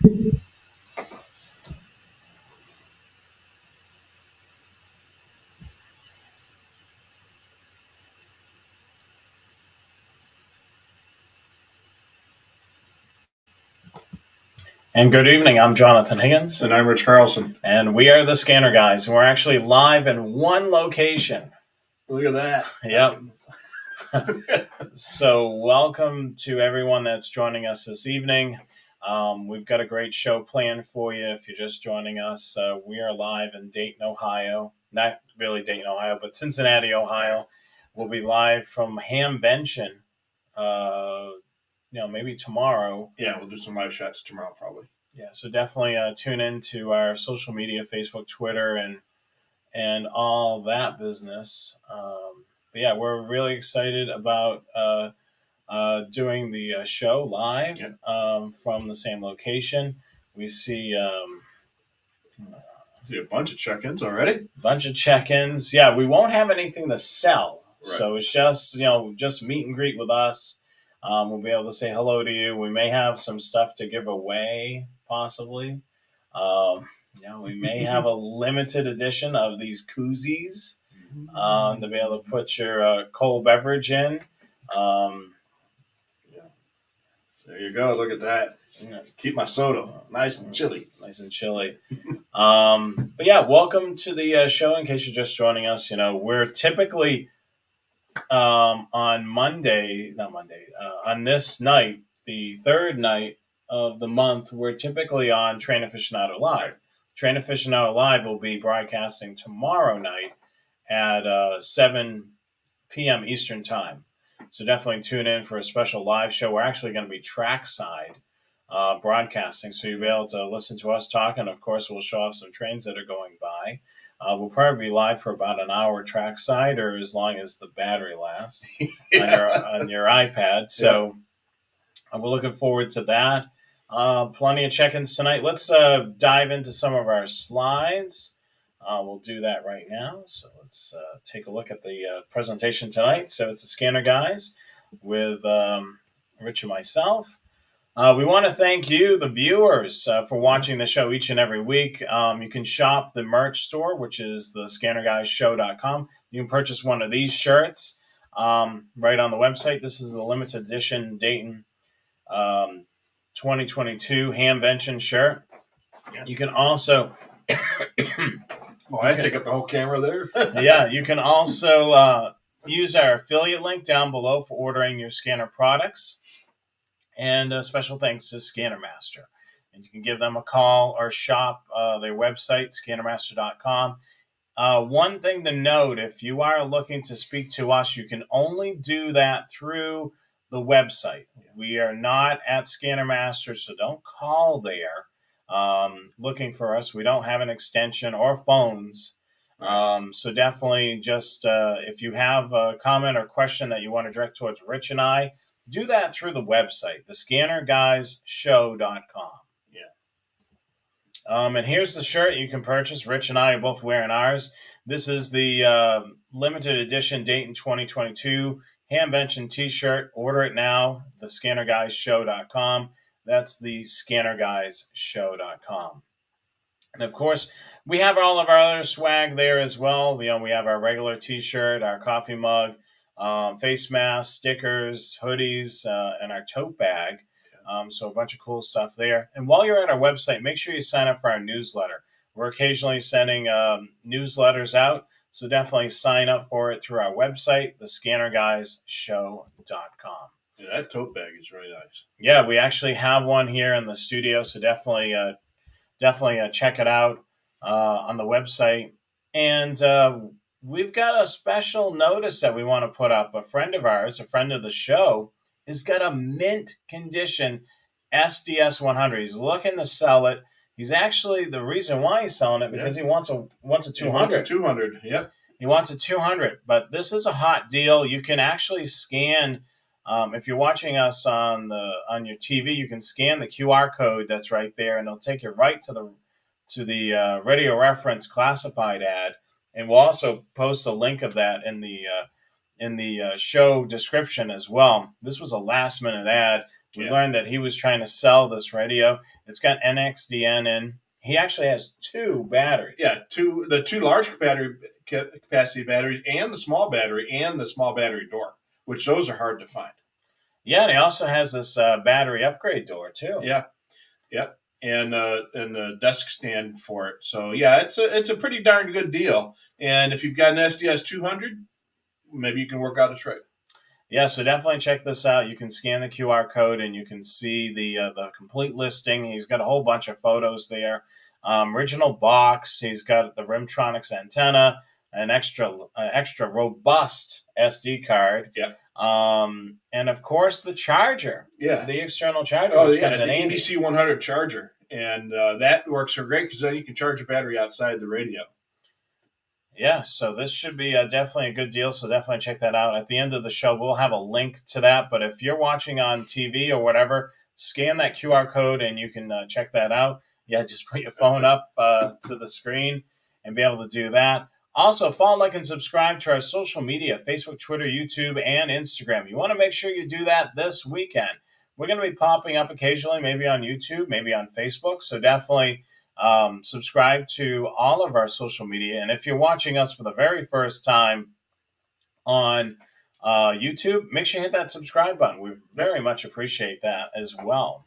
And good evening, I'm Jonathan Higgins. And I'm Rich Carlson. And we are the Scanner Guys, and we're actually live in one location. Look at that. Yep. So welcome to everyone that's joining us this evening. We've got a great show planned for you if you're just joining us. We are live in Dayton, Ohio. Not really Dayton, Ohio, but Cincinnati, Ohio. We'll be live from Hamvention. Maybe tomorrow. Yeah, we'll do some live shots tomorrow, probably. Yeah, so definitely tune into our social media, Facebook, Twitter, and all that business. But yeah, we're really excited about doing the show live from the same location. We see a bunch of check-ins already. Bunch of check-ins. Yeah, we won't have anything to sell, right. So it's just meet and greet with us. We'll be able to say hello to you. We may have some stuff to give away, possibly. We may have a limited edition of these koozies to be able to put your cold beverage in. There you go. Look at that. Keep my soda nice and chilly. Nice and chilly. But yeah, welcome to the show. In case you're just joining us, we're typically on Monday, on this night, the third night of the month, we're typically on Train Aficionado Live. Train Aficionado Live will be broadcasting tomorrow night at 7 p.m. Eastern Time. So definitely tune in for a special live show. We're actually going to be trackside broadcasting, so you'll be able to listen to us talk, and of course we'll show off some trains that are going by. We'll probably be live for about an hour trackside, or as long as the battery lasts on your iPad. So we're looking forward to that. Plenty of check-ins tonight. Let's dive into some of our slides. We'll do that right now. So let's take a look at the presentation tonight. So it's the Scanner Guys with Rich and myself. We want to thank you, the viewers, for watching the show each and every week. You can shop the merch store, which is the scannerguyshow.com. You can purchase one of these shirts right on the website. This is the limited edition Dayton 2022 Hamvention shirt. Yeah. You can also... I take up the whole camera there. Yeah, you can also use our affiliate link down below for ordering your scanner products. And special thanks to Scanner Master. And you can give them a call or shop their website, scannermaster.com. One thing to note, if you are looking to speak to us, you can only do that through the website. We are not at Scanner Master, so don't call there looking for us. We don't have an extension or phones. So definitely just if you have a comment or question that you want to direct towards Rich and I, do that through the website, thescannerguyshow.com. Yeah. And here's the shirt you can purchase. Rich and I are both wearing ours. This is the limited edition Dayton 2022 Hamvention t-shirt. Order it now, thescannerguyshow.com. That's thescannerguyshow.com. And of course, we have all of our other swag there as well. We have our regular t-shirt, our coffee mug, face masks, stickers, hoodies, and our tote bag. So a bunch of cool stuff there. And while you're at our website, make sure you sign up for our newsletter. We're occasionally sending newsletters out, so definitely sign up for it through our website, thescannerguyshow.com. Yeah, that tote bag is really nice. Yeah, we actually have one here in the studio, so definitely check it out on the website. And we've got a special notice that we want to put up. A friend of ours, a friend of the show, has got a mint condition SDS 100. He's looking to sell it. He's actually, the reason why he's selling it, because he wants a 200. He wants a 200, yep. He wants a 200, but this is a hot deal. You can actually scan, if you're watching us on your TV, you can scan the QR code that's right there, and it'll take you right to the RadioReference classified ad. And we'll also post a link of that in the show description as well. This was a last-minute ad. We learned that he was trying to sell this radio. It's got NXDN in. He actually has 2 batteries. Yeah, the two large capacity batteries and the small battery door, which those are hard to find. Yeah, and he also has this battery upgrade door too. Yeah, yep, and a desk stand for it. So yeah, it's a pretty darn good deal. And if you've got an SDS 200, maybe you can work out a trade. Yeah, so definitely check this out. You can scan the QR code and you can see the complete listing. He's got a whole bunch of photos there. Original box. He's got the Rimtronics antenna, an extra robust SD card. Yeah. And of course the charger. Yeah. The external charger. Oh yeah, the ABC 100 charger, and that works so great because then you can charge a battery outside the radio. Yeah, so this should be definitely a good deal, so definitely check that out. At the end of the show, we'll have a link to that, but if you're watching on TV or whatever, scan that QR code and you can check that out. Yeah, just put your phone up to the screen and be able to do that. Also, follow, like, and subscribe to our social media, Facebook, Twitter, YouTube, and Instagram. You want to make sure you do that this weekend. We're going to be popping up occasionally, maybe on YouTube, maybe on Facebook, so definitely subscribe to all of our social media. And if you're watching us for the very first time on YouTube, make sure you hit that subscribe button. We very much appreciate that as well.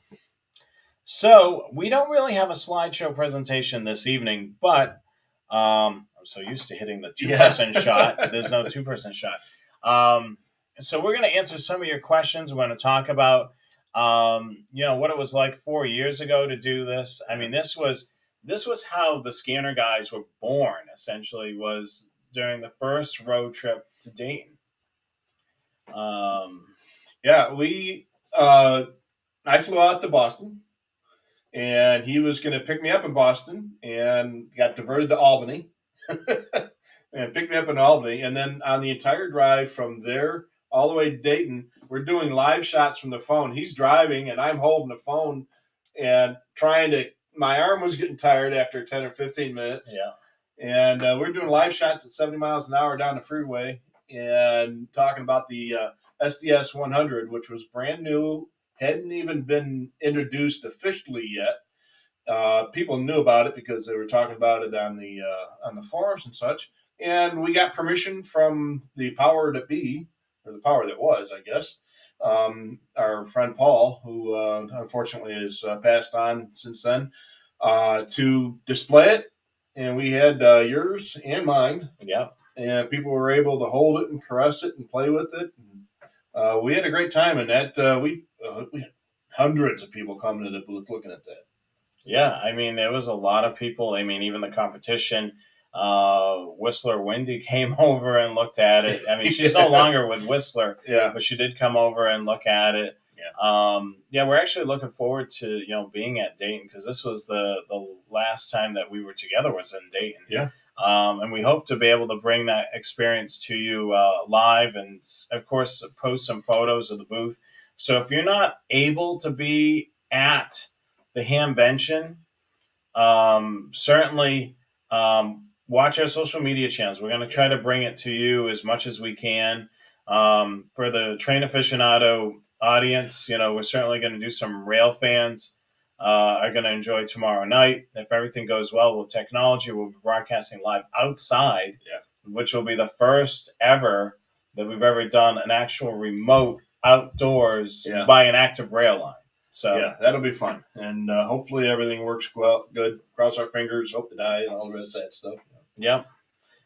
So we don't really have a slideshow presentation this evening, but I'm so used to hitting the 2-person shot. There's no 2-person shot. So we're going to answer some of your questions. We're going to talk about what it was like 4 years ago to do this. I mean, this was how the scanner guys were born, essentially, was during the first road trip to Dayton. I flew out to Boston, and he was going to pick me up in Boston and got diverted to Albany and picked me up in Albany. And then on the entire drive from there all the way to Dayton, we're doing live shots from the phone. He's driving, and I'm holding the phone and my arm was getting tired after 10 or 15 minutes. Yeah. And we're doing live shots at 70 miles an hour down the freeway and talking about the SDS 100, which was brand new, hadn't even been introduced officially yet. People knew about it because they were talking about it on the forums and such. And we got permission from the power that be, or the power that was, I guess. Our friend Paul, who unfortunately has passed on since then, to display it. And we had yours and mine. Yeah. And people were able to hold it and caress it and play with it. And, we had a great time in that. We had hundreds of people coming to the booth looking at that. Yeah, I mean, there was a lot of people. I mean, even the competition, Whistler Wendy came over and looked at it. I mean, she's no longer with Whistler, but she did come over and look at it. Yeah, we're actually looking forward to being at Dayton, because this was the last time that we were together was in Dayton. Yeah. And we hope to be able to bring that experience to you live, and of course post some photos of the booth. So if you're not able to be at the Hamvention, certainly watch our social media channels. We're going to try to bring it to you as much as we can. For the train aficionado audience, we're certainly going to do some rail fans are going to enjoy tomorrow night. If everything goes well with technology, we'll be broadcasting live outside, which will be the first ever that we've ever done an actual remote outdoors by an active rail line. So yeah, that'll be fun, and hopefully everything works good. Cross our fingers, hope to die, and all the rest of that stuff. Yeah.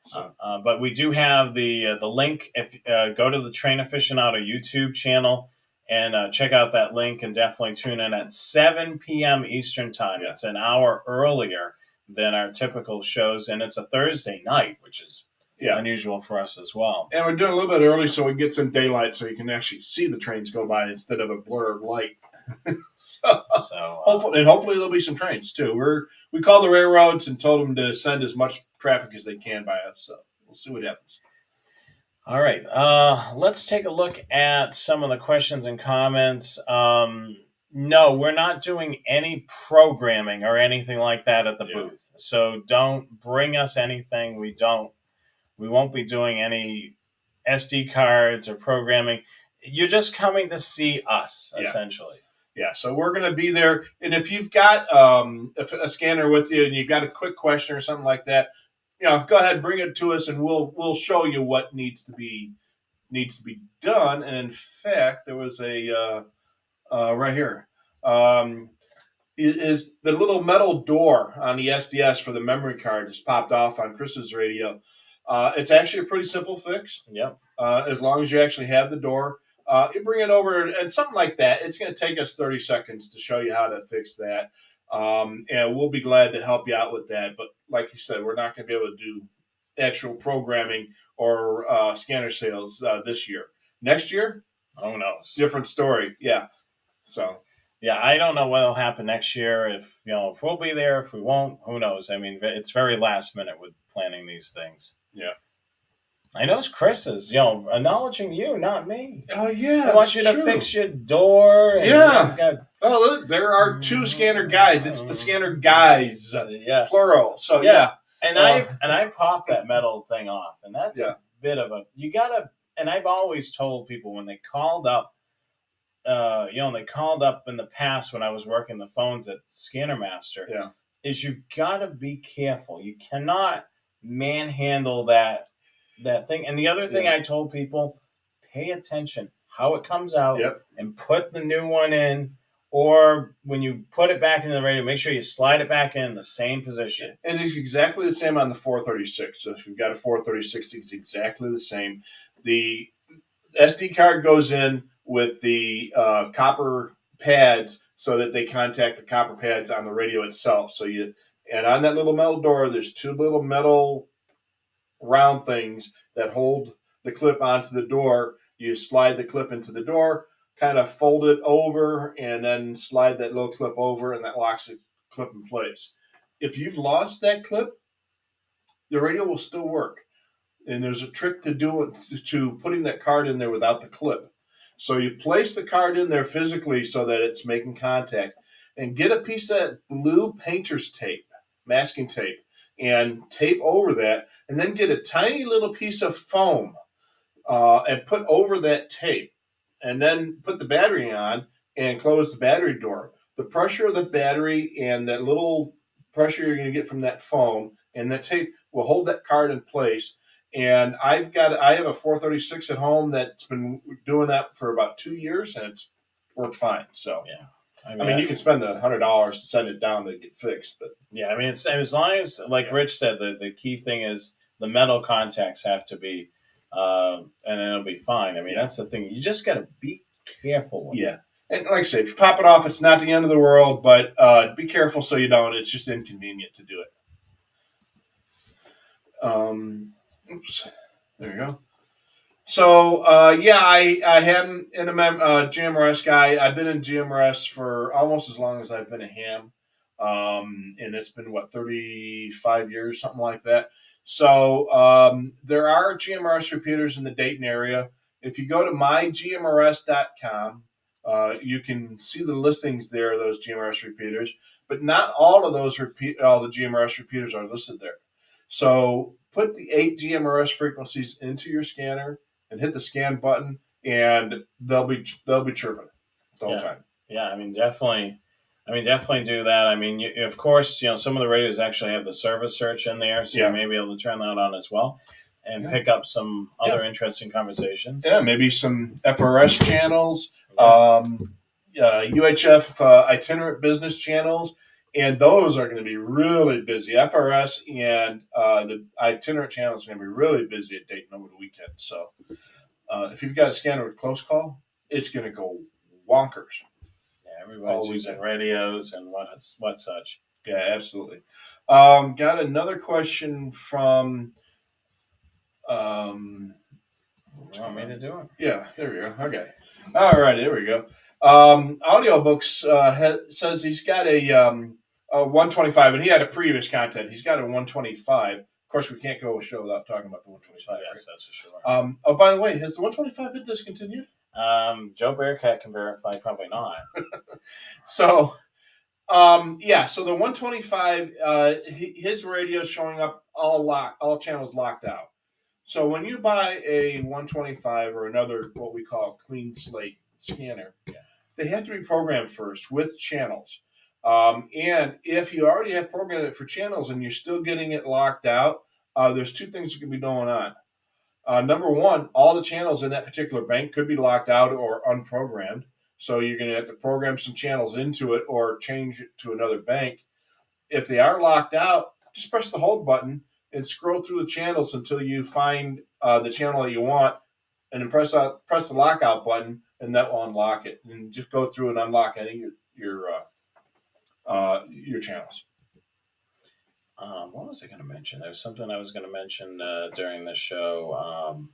So. But we do have the link. If go to the Train Aficionado YouTube channel and check out that link, and definitely tune in at 7 p.m. Eastern time. It's an hour earlier than our typical shows, and it's a Thursday night, which is unusual for us as well. And we're doing a little bit early so we get some daylight, so you can actually see the trains go by instead of a blur of light. so hopefully there'll be some trains too. We called the railroads and told them to send as much traffic as they can by us. So we'll see what happens. All right, let's take a look at some of the questions and comments. No, we're not doing any programming or anything like that at the booth. So don't bring us anything. We won't be doing any SD cards or programming. You're just coming to see us, essentially. Yeah, so we're going to be there. And if you've got a scanner with you and you've got a quick question or something like that, go ahead and bring it to us, and we'll show you what needs to be done. And in fact, there was a right here. Is the little metal door on the SDS for the memory card just popped off on Chris's radio. It's actually a pretty simple fix. Yep. As long as you actually have the door. You bring it over, and something like that. It's going to take us 30 seconds to show you how to fix that. And we'll be glad to help you out with that. But like you said, we're not going to be able to do actual programming or scanner sales this year. Next year, who knows? Different story. Yeah. So. Yeah, I don't know what'll happen next year. If we'll be there, if we won't, who knows? I mean, it's very last minute with planning these things. Yeah. I know Chris is, acknowledging you, not me. Oh, yeah. I want you to fix your door. And there are two scanner guys. It's the scanner guys. Yeah. Plural. So, yeah. And I popped that metal thing off. And that's a bit of you got to, and I've always told people when they called up, they called up in the past when I was working the phones at Scanner Master. Yeah. Is you've got to be careful. You cannot manhandle that thing. And the other thing I told people, pay attention how it comes out and put the new one in. Or when you put it back into the radio, make sure you slide it back in the same position. And it's exactly the same on the 436. So if you've got a 436, it's exactly the same. The SD card goes in with the copper pads so that they contact the copper pads on the radio itself. And on that little metal door, there's two little metal round things that hold the clip onto the door. You slide the clip into the door, kind of fold it over, and then slide that little clip over, and that locks the clip in place. If you've lost that clip, the radio will still work. And there's a trick to putting that card in there without the clip. So you place the card in there physically so that it's making contact, and get a piece of that blue painter's tape, masking tape, and tape over that, and then get a tiny little piece of foam and put over that tape, and then put the battery on and close the battery door. The pressure of the battery and that little pressure you're going to get from that foam and that tape will hold that card in place. And I have a 436 at home that's been doing that for about 2 years, and it's worked fine. So yeah, I mean you can spend $100 to send it down to get fixed, but yeah, I mean it's as long as, like Rich said, the key thing is the metal contacts have to be, and then it'll be fine. I mean that's the thing. You just got to be careful with it. And like I say, if you pop it off, it's not the end of the world, but be careful so you don't. It's just inconvenient to do it. Oops, there you go. So, I am in a GMRS guy. I've been in GMRS for almost as long as I've been a ham. And it's been, 35 years, something like that. So, there are GMRS repeaters in the Dayton area. If you go to mygmrs.com, you can see the listings there of those GMRS repeaters, but not all of all the GMRS repeaters are listed there. So put the 8 GMRS frequencies into your scanner and hit the scan button, and they'll be chirping the whole time. Yeah, I mean definitely do that. I mean, of course, some of the radios actually have the service search in there, so you may be able to turn that on as well and pick up some other interesting conversations. Yeah, maybe some FRS channels, UHF itinerant business channels. And those are going to be really busy. FRS and the itinerant channels are going to be really busy at Dayton over the weekend. So if you've got a scanner with close call, it's going to go wonkers. Yeah, everybody's using radios and what such. Yeah, absolutely. Got another question from... you want me to do it? Yeah, there we go. Okay. All right, there we go. Audiobooks says he's got a 125, and he had a previous content. He's got a 125. Of course, we can't go a show without talking about the 125. Yes, that's for sure. By the way, has the 125 been discontinued? Joe Bearcat can verify, probably not. So the 125, his radio is showing up all channels locked out. So when you buy a 125 or another what we call clean slate scanner, they have to be programmed first with channels. And if you already have programmed it for channels and you're still getting it locked out, there's two things that can be going on. Number one, all the channels in that particular bank could be locked out or unprogrammed. So you're going to have to program some channels into it or change it to another bank. If they are locked out, just press the hold button and scroll through the channels until you find the channel that you want, and then press the lockout button, and that will unlock it. And just go through and unlock any of your channels. What was I going to mention? There's something I was going to mention during the show.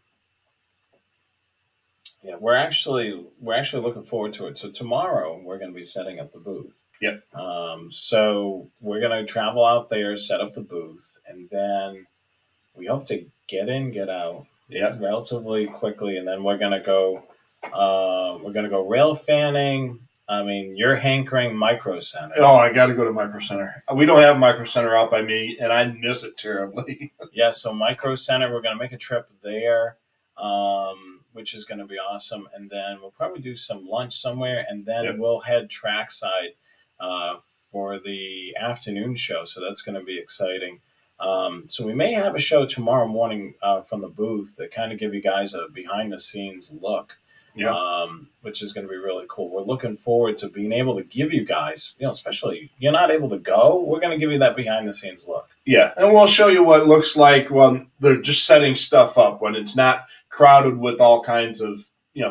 Yeah, we're actually looking forward to it. So tomorrow we're going to be setting up the booth. Yep. So we're going to travel out there, set up the booth, and then we hope to get in, get out, relatively quickly, and then we're going to go. We're going to go rail fanning. I mean, you're hankering Micro Center. Oh, I got to go to Micro Center. We don't have Micro Center out by me, and I miss it terribly. Yeah, so Micro Center, we're going to make a trip there, which is going to be awesome. And then we'll probably do some lunch somewhere, and then we'll head trackside for the afternoon show. So that's going to be exciting. So we may have a show tomorrow morning from the booth that kind of give you guys a behind-the-scenes look. Yeah. Which is going to be really cool. We're looking forward to being able to give you guys, especially you're not able to go, we're going to give you that behind the scenes look. Yeah, and we'll show you what it looks like when they're just setting stuff up, when it's not crowded with all kinds of,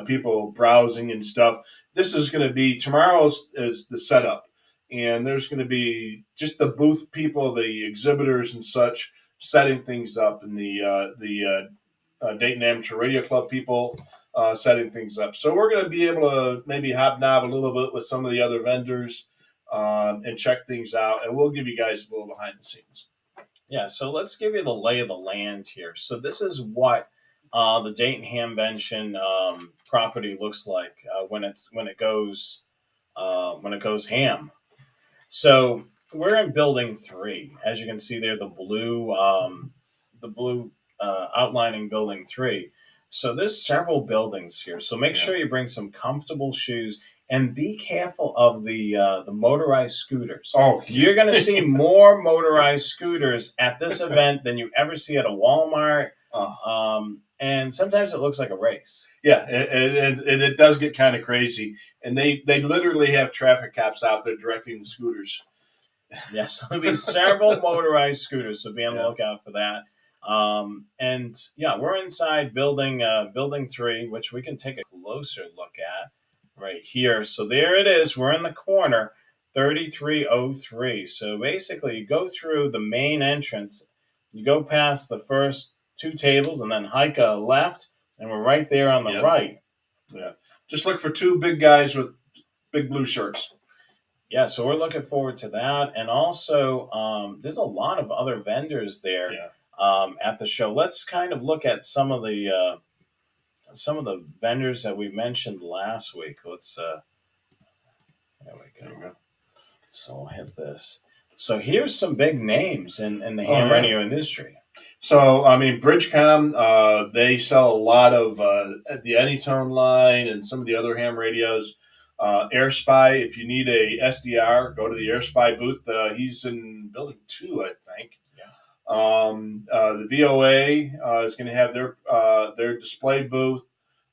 people browsing and stuff. This is going to be, tomorrow's is the setup, and there's going to be just the booth people, the exhibitors and such, setting things up, and the Dayton Amateur Radio Club people setting things up. So we're going to be able to maybe hobnob a little bit with some of the other vendors and check things out. And we'll give you guys a little behind the scenes. Yeah, so let's give you the lay of the land here. So this is what the Dayton Hamvention property looks like when it goes ham. So we're in building 3. As you can see there, the blue outlining building 3. So there's several buildings here. So make sure you bring some comfortable shoes and be careful of the motorized scooters. Oh, you're going to see more motorized scooters at this event than you ever see at a Walmart. And sometimes it looks like a race. Yeah, and it does get kind of crazy. And they literally have traffic cops out there directing the scooters. Yes, there'll be several motorized scooters, so be on the lookout for that. And we're inside building 3, which we can take a closer look at right here. So there it is. We're in the corner, 3303. So basically you go through the main entrance, you go past the first 2 tables and then hike a left, and we're right there on the right. Yeah. Just look for 2 big guys with big blue shirts. Yeah, so we're looking forward to that. And also, there's a lot of other vendors there. Yeah. At the show. Let's kind of look at some of the vendors that we mentioned last week. Let's there we go. So we'll hit this. So here's some big names in the ham radio industry. So I mean, Bridgecom, they sell a lot of the AnyTone line and some of the other ham radios. AirSpy, if you need a SDR, go to the AirSpy booth. He's in building 2, I think. The VOA is going to have their display booth.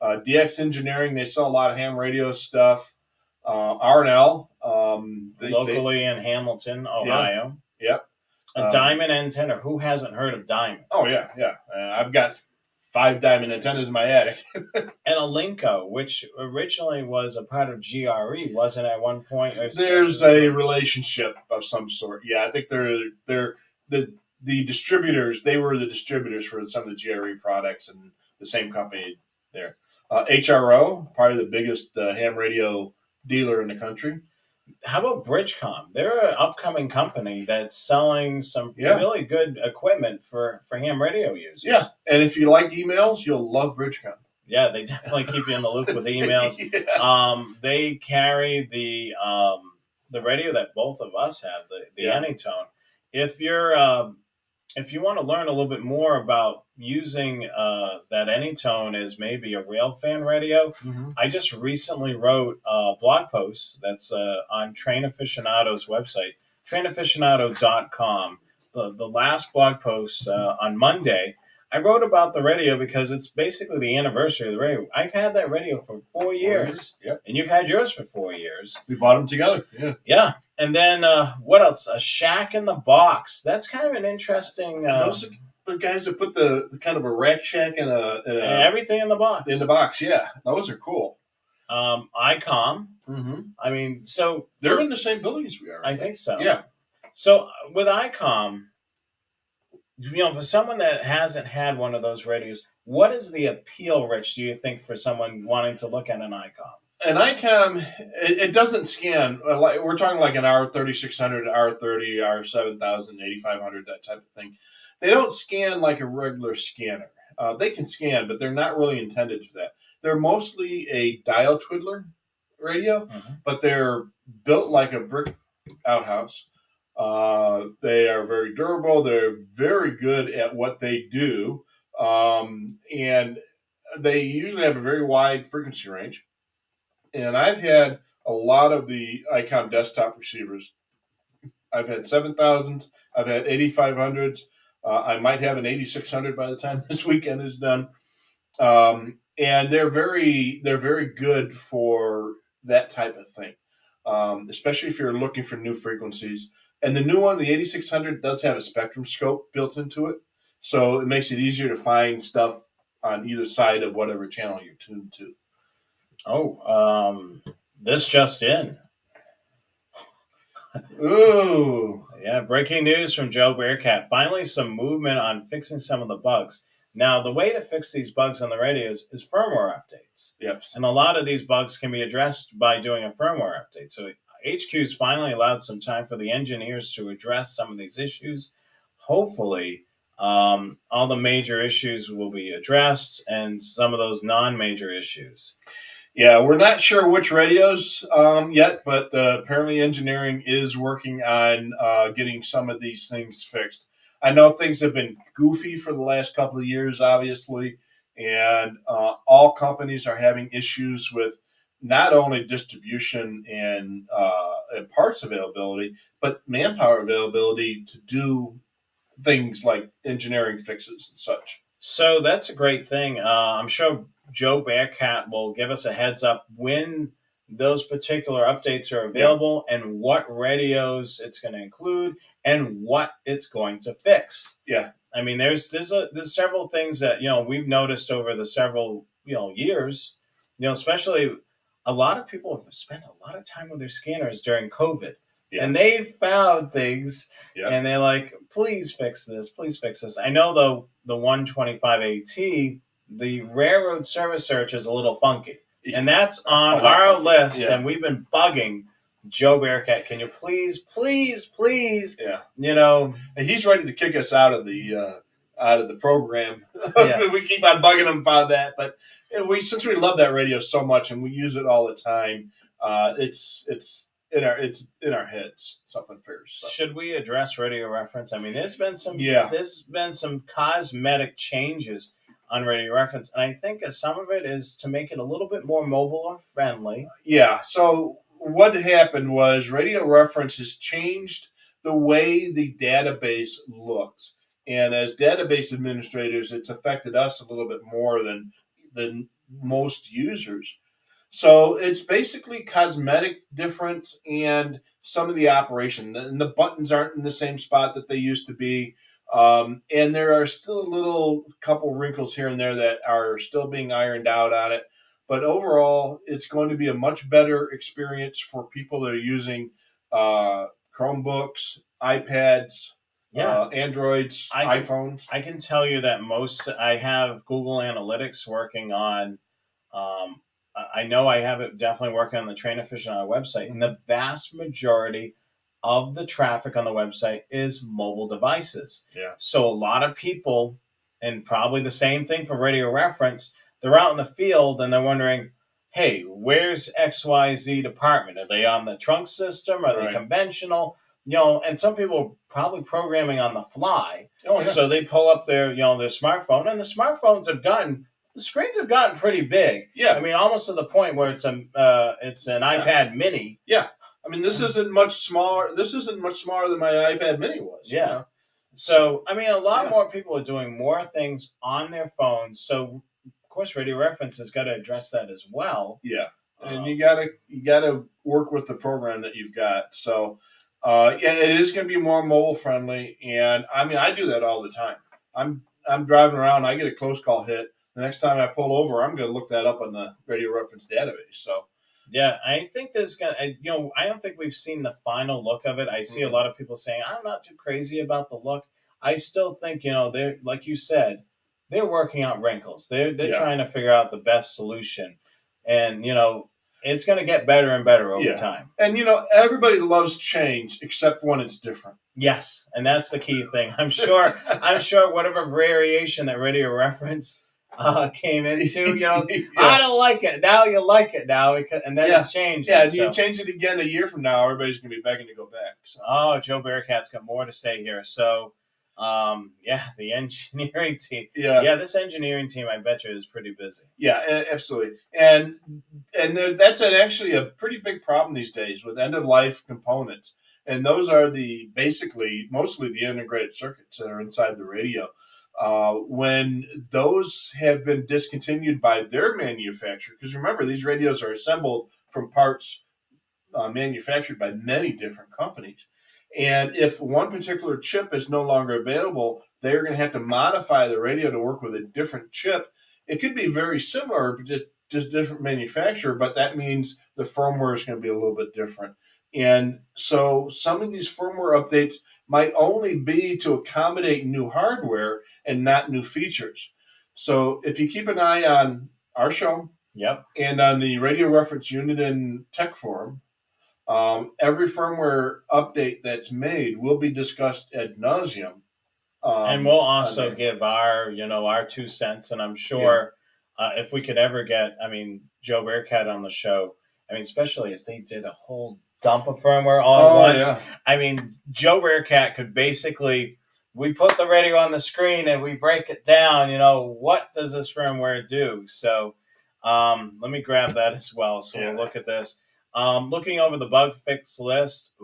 DX Engineering, they sell a lot of ham radio stuff. R&L. Locally in Hamilton, Ohio. Yep. A Diamond antenna. Who hasn't heard of Diamond? Oh, yeah. I've got 5 Diamond antennas in my attic. And a Linko, which originally was a part of GRE, wasn't at one point? There's a relationship of some sort. Yeah, I think they're the distributors. They were the distributors for some of the GRE products, and the same company there. HRO, probably the biggest ham radio dealer in the country. How about Bridgecom? They're an upcoming company that's selling some really good equipment for ham radio users. Yeah, and if you like emails, you'll love Bridgecom. Yeah, they definitely keep you in the loop with emails. They carry the radio that both of us have, the AnyTone. If if you want to learn a little bit more about using that AnyTone as maybe a railfan radio, I just recently wrote a blog post that's on Train Aficionado's website, trainaficionado.com. The last blog post on Monday, I wrote about the radio because it's basically the anniversary of the radio. I've had that radio for 4 years. Yep. And you've had yours for 4 years. We bought them together. Yeah. Yeah. And then what else? A shack in the box. That's kind of an interesting. Those are the guys that put the kind of a rack shack and everything in the box. In the box, yeah. Those are cool. ICOM. I mean, so they're in the same building as we are. I think so. Yeah. So with ICOM, for someone that hasn't had one of those radios, what is the appeal, Rich, do you think, for someone wanting to look at an ICOM? An ICOM, it doesn't scan. We're talking like an R3600, R30, R7000, 8500, that type of thing. They don't scan like a regular scanner. They can scan, but they're not really intended for that. They're mostly a dial twiddler radio, but they're built like a brick outhouse. They are very durable. They're very good at what they do. And they usually have a very wide frequency range. And I've had a lot of the ICOM desktop receivers. I've had 7000s. I've had 8500s. I might have an 8600 by the time this weekend is done. And they're very good for that type of thing, especially if you're looking for new frequencies. And the new one, the 8600, does have a spectrum scope built into it. So it makes it easier to find stuff on either side of whatever channel you're tuned to. Oh, this just in. Ooh. Yeah, breaking news from Joe Bearcat. Finally, some movement on fixing some of the bugs. Now, the way to fix these bugs on the radios is firmware updates. Yep. And a lot of these bugs can be addressed by doing a firmware update. So HQ's finally allowed some time for the engineers to address some of these issues. Hopefully, all the major issues will be addressed and some of those non-major issues. Yeah, we're not sure which radios yet, but apparently engineering is working on getting some of these things fixed. I know things have been goofy for the last couple of years, obviously, and all companies are having issues with not only distribution and parts availability, but manpower availability to do things like engineering fixes and such. So that's a great thing. I'm sure Joe Bearcat will give us a heads up when those particular updates are available and what radios it's going to include and what it's going to fix. Yeah. I mean, there's several things that, we've noticed over the several, years, especially a lot of people have spent a lot of time with their scanners during COVID. Yeah. And they found things and they're like, please fix this. Please fix this. I know, though, the 125AT, the railroad service search is a little funky. And that's on our list. Yeah. And we've been bugging Joe Bearcat. Can you please, Yeah. And he's ready to kick us out of the program. Yeah. We keep on bugging him about that. But since we love that radio so much and we use it all the time, it's in our heads, something fierce. So. Should we address RadioReference? I mean, there's been some cosmetic changes on RadioReference, and I think some of it is to make it a little bit more mobile or friendly. Yeah. So what happened was RadioReference has changed the way the database looks, and as database administrators, it's affected us a little bit more than most users. So it's basically cosmetic difference and some of the operation. And the buttons aren't in the same spot that they used to be. And there are still a little couple wrinkles here and there that are still being ironed out on it. But overall, it's going to be a much better experience for people that are using Chromebooks, iPads, Androids, iPhones. I can tell you that I have Google Analytics working on I know I have it definitely working on the Train Aficionado website, and the vast majority of the traffic on the website is mobile devices. Yeah. So a lot of people, and probably the same thing for RadioReference, they're out in the field and they're wondering, hey, where's XYZ department? Are they on the trunk system? Are they conventional? and some people are probably programming on the fly. Oh, yeah. So they pull up their, their smartphone, and the screens have gotten pretty big. Yeah. I mean, almost to the point where it's an iPad mini. Yeah. I mean, this isn't much smaller. This isn't much smaller than my iPad mini was. Yeah. So, I mean, a lot more people are doing more things on their phones. So, of course, RadioReference has got to address that as well. Yeah. And you gotta work with the program that you've got. So, it is going to be more mobile friendly. And I mean, I do that all the time. I'm driving around. I get a close call hit. The next time I pull over, I'm going to look that up on the RadioReference database. So, yeah, I think there's gonna. I don't think we've seen the final look of it. I see a lot of people saying I'm not too crazy about the look. I still think they're, like you said, they're working out wrinkles. They're trying to figure out the best solution, and it's going to get better and better over time. And everybody loves change except when it's different. Yes, and that's the key thing. I'm sure whatever variation that RadioReference came into, I don't like it. Now you like it now, and then it's changed. Yeah, and you change it again a year from now, everybody's going to be begging to go back. So. Oh, Joe Bearcat's got more to say here. So, the engineering team. Yeah, this engineering team, I bet you, is pretty busy. Yeah, absolutely. And that's actually a pretty big problem these days with end-of-life components. And those are mostly the integrated circuits that are inside the radio. When those have been discontinued by their manufacturer, because remember, these radios are assembled from parts manufactured by many different companies. And if one particular chip is no longer available, they're going to have to modify the radio to work with a different chip. It could be very similar, just different manufacturer, but that means the firmware is going to be a little bit different. And so some of these firmware updates might only be to accommodate new hardware and not new features. So if you keep an eye on our show and on the RadioReference Unit and Tech Forum, every firmware update that's made will be discussed ad nauseum. And we'll also give our 2 cents. And I'm sure if we could ever get, Joe Bearcat on the show, especially if they did a whole dump of firmware all at once. Yeah. Joe Bearcat could basically, we put the radio on the screen and we break it down, what does this firmware do? So let me grab that as well. So we'll look at this. Looking over the bug fix list,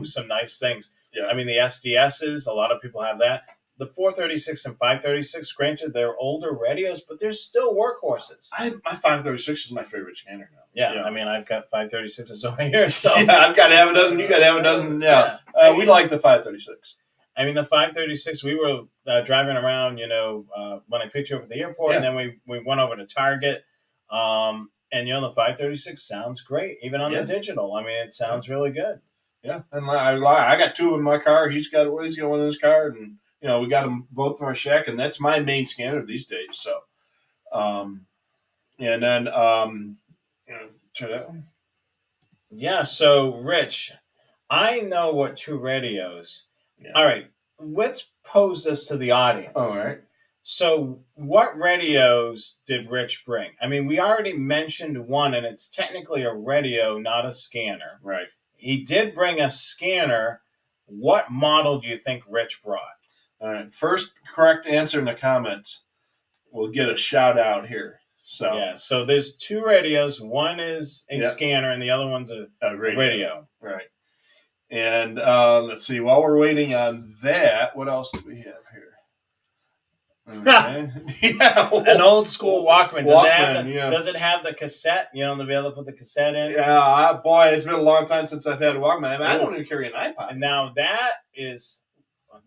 some nice things. Yeah. The SDSs, a lot of people have that. The 436 and 536, granted, they're older radios, but they're still workhorses. My 536 is my favorite scanner now. Yeah. I've got 536s over here. So I've got half a dozen. You got half a dozen. Yeah. We like the 536. The 536, we were driving around, when I picked you up at the airport, and then we went over to Target. And, the 536 sounds great, even on the digital. It sounds really good. Yeah. And I got 2 in my car. He's got one in his car. And, we got them both in our shack. And that's my main scanner these days. So, and then, try that one. Yeah. So, Rich, I know what 2 radios. Yeah. All right. Let's pose this to the audience. All right. So what radios did Rich bring? We already mentioned one, and it's technically a radio, not a scanner. Right. He did bring a scanner. What model do you think Rich brought? All right. First correct answer in the comments will get a shout out here. So there's 2 radios. One is a scanner, and the other one's a radio. Right. And let's see. While we're waiting on that, what else do we have here? Okay. An old school Walkman. Does it have the cassette? To be able to put the cassette in? Yeah, boy, it's been a long time since I've had a Walkman. I don't even carry an iPod. And now that is.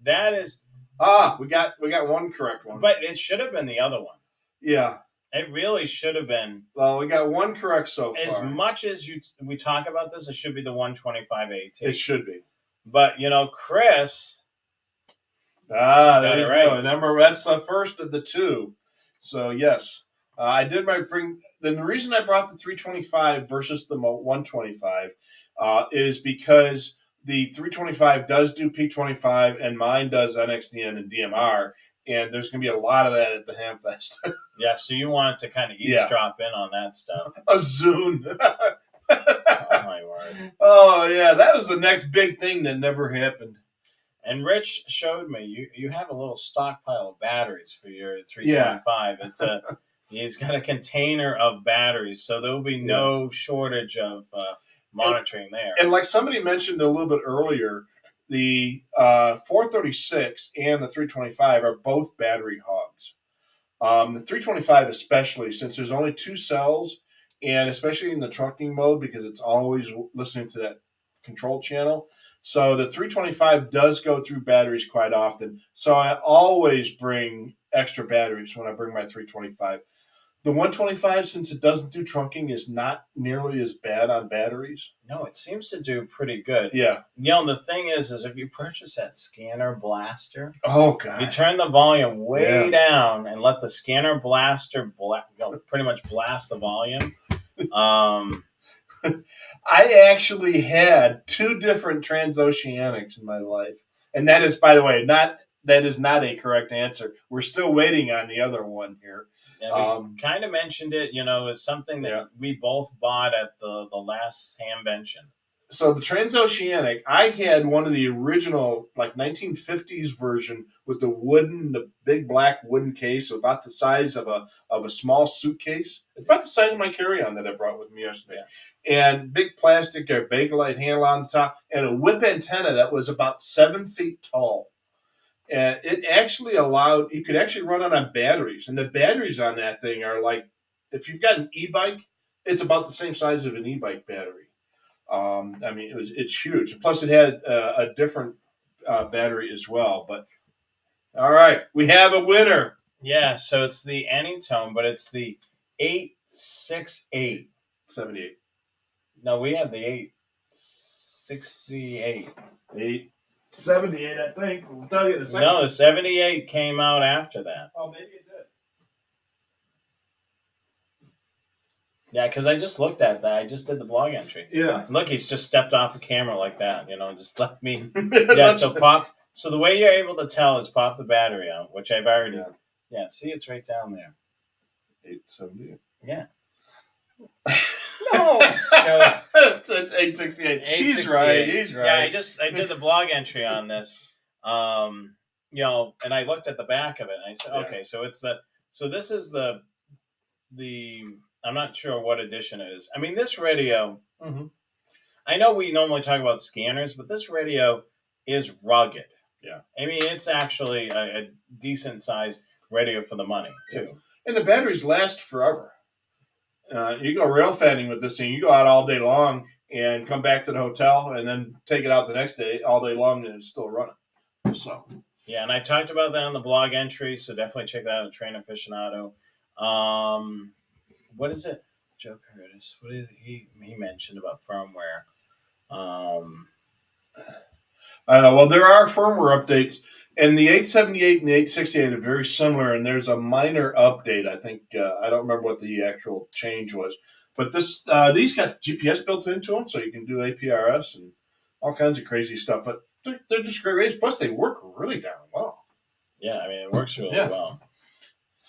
We got one correct one. But it should have been the other one. Yeah. It really should have been. Well, we got one correct so far. As much as we talk about this, it should be the 125 AT. It should be. But, Chris. There you go. That's the first of the 2. So, yes. I did bring. Then the reason I brought the 325 versus the 125 is because the 325 does do P25 and mine does NXDN and DMR. And there's going to be a lot of that at the Hamfest. Yeah, so you wanted to kind of eavesdrop in on that stuff. A Zune. Oh, my my word. Oh, yeah. That was the next big thing that never happened. And Rich showed me you have a little stockpile of batteries for your 325. Yeah. He's got a container of batteries, so there will be no shortage of monitoring there. And like somebody mentioned a little bit earlier, the 436 and the 325 are both battery hogs. The 325 especially, since there's only 2 cells, and especially in the trunking mode because it's always listening to that control channel. So the 325 does go through batteries quite often. So I always bring extra batteries when I bring my 325. The 125, since it doesn't do trunking, is not nearly as bad on batteries. No, it seems to do pretty good. Yeah. The thing is if you purchase that scanner blaster, oh god, you turn the volume way down and let the scanner blaster pretty much blast the volume. I actually had 2 different transoceanics in my life, and that is, by the way, not a correct answer. We're still waiting on the other one here. Yeah, we kind of mentioned it. It's something that we both bought at the last Hamvention. So the transoceanic, I had one of the original, like 1950s version with the big black wooden case, about the size of a small suitcase. It's about the size of my carry-on that I brought with me yesterday. And big plastic or Bakelite handle on the top, and a whip antenna that was about 7 feet tall. And it actually you could actually run it on batteries. And the batteries on that thing are like, if you've got an e-bike, it's about the same size of an e-bike battery. I mean, it's huge. Plus, it had a different battery as well. But all right, we have a winner. Yeah, so it's the AnyTone, but it's the 868. 78. No, we have the 868. 878, I think. We'll tell you in a second. No, the 78 came out after that. Oh, maybe it did. Yeah, because I just looked at that. I just did the blog entry. Yeah. Look, he's just stepped off a camera like that. Just let me. Yeah. So the way you're able to tell is pop the battery out, which I've already. Yeah. See, it's right down there. 878. Yeah. No, it shows. It's 868. He's right. Yeah, I did the blog entry on this. And I looked at the back of it, and I said, okay, so it's so this is the. I'm not sure what edition it is. I mean, this radio, I know we normally talk about scanners, but this radio is rugged. Yeah. I mean, it's actually a decent size radio for the money, too. And the batteries last forever. You go rail fanning with this thing. You go out all day long and come back to the hotel and then take it out the next day all day long and it's still running. So. Yeah, and I talked about that on the blog entry, so definitely check that out at Train Aficionado. What is it? Joe Curtis. What is he mentioned about firmware? I know. Well, there are firmware updates, and the 878 and the 868 are very similar, and there's a minor update. I think I don't remember what the actual change was, but these got GPS built into them, so you can do APRS and all kinds of crazy stuff. But they're just great radios. Plus, they work really darn well. Yeah, I mean, it works really well.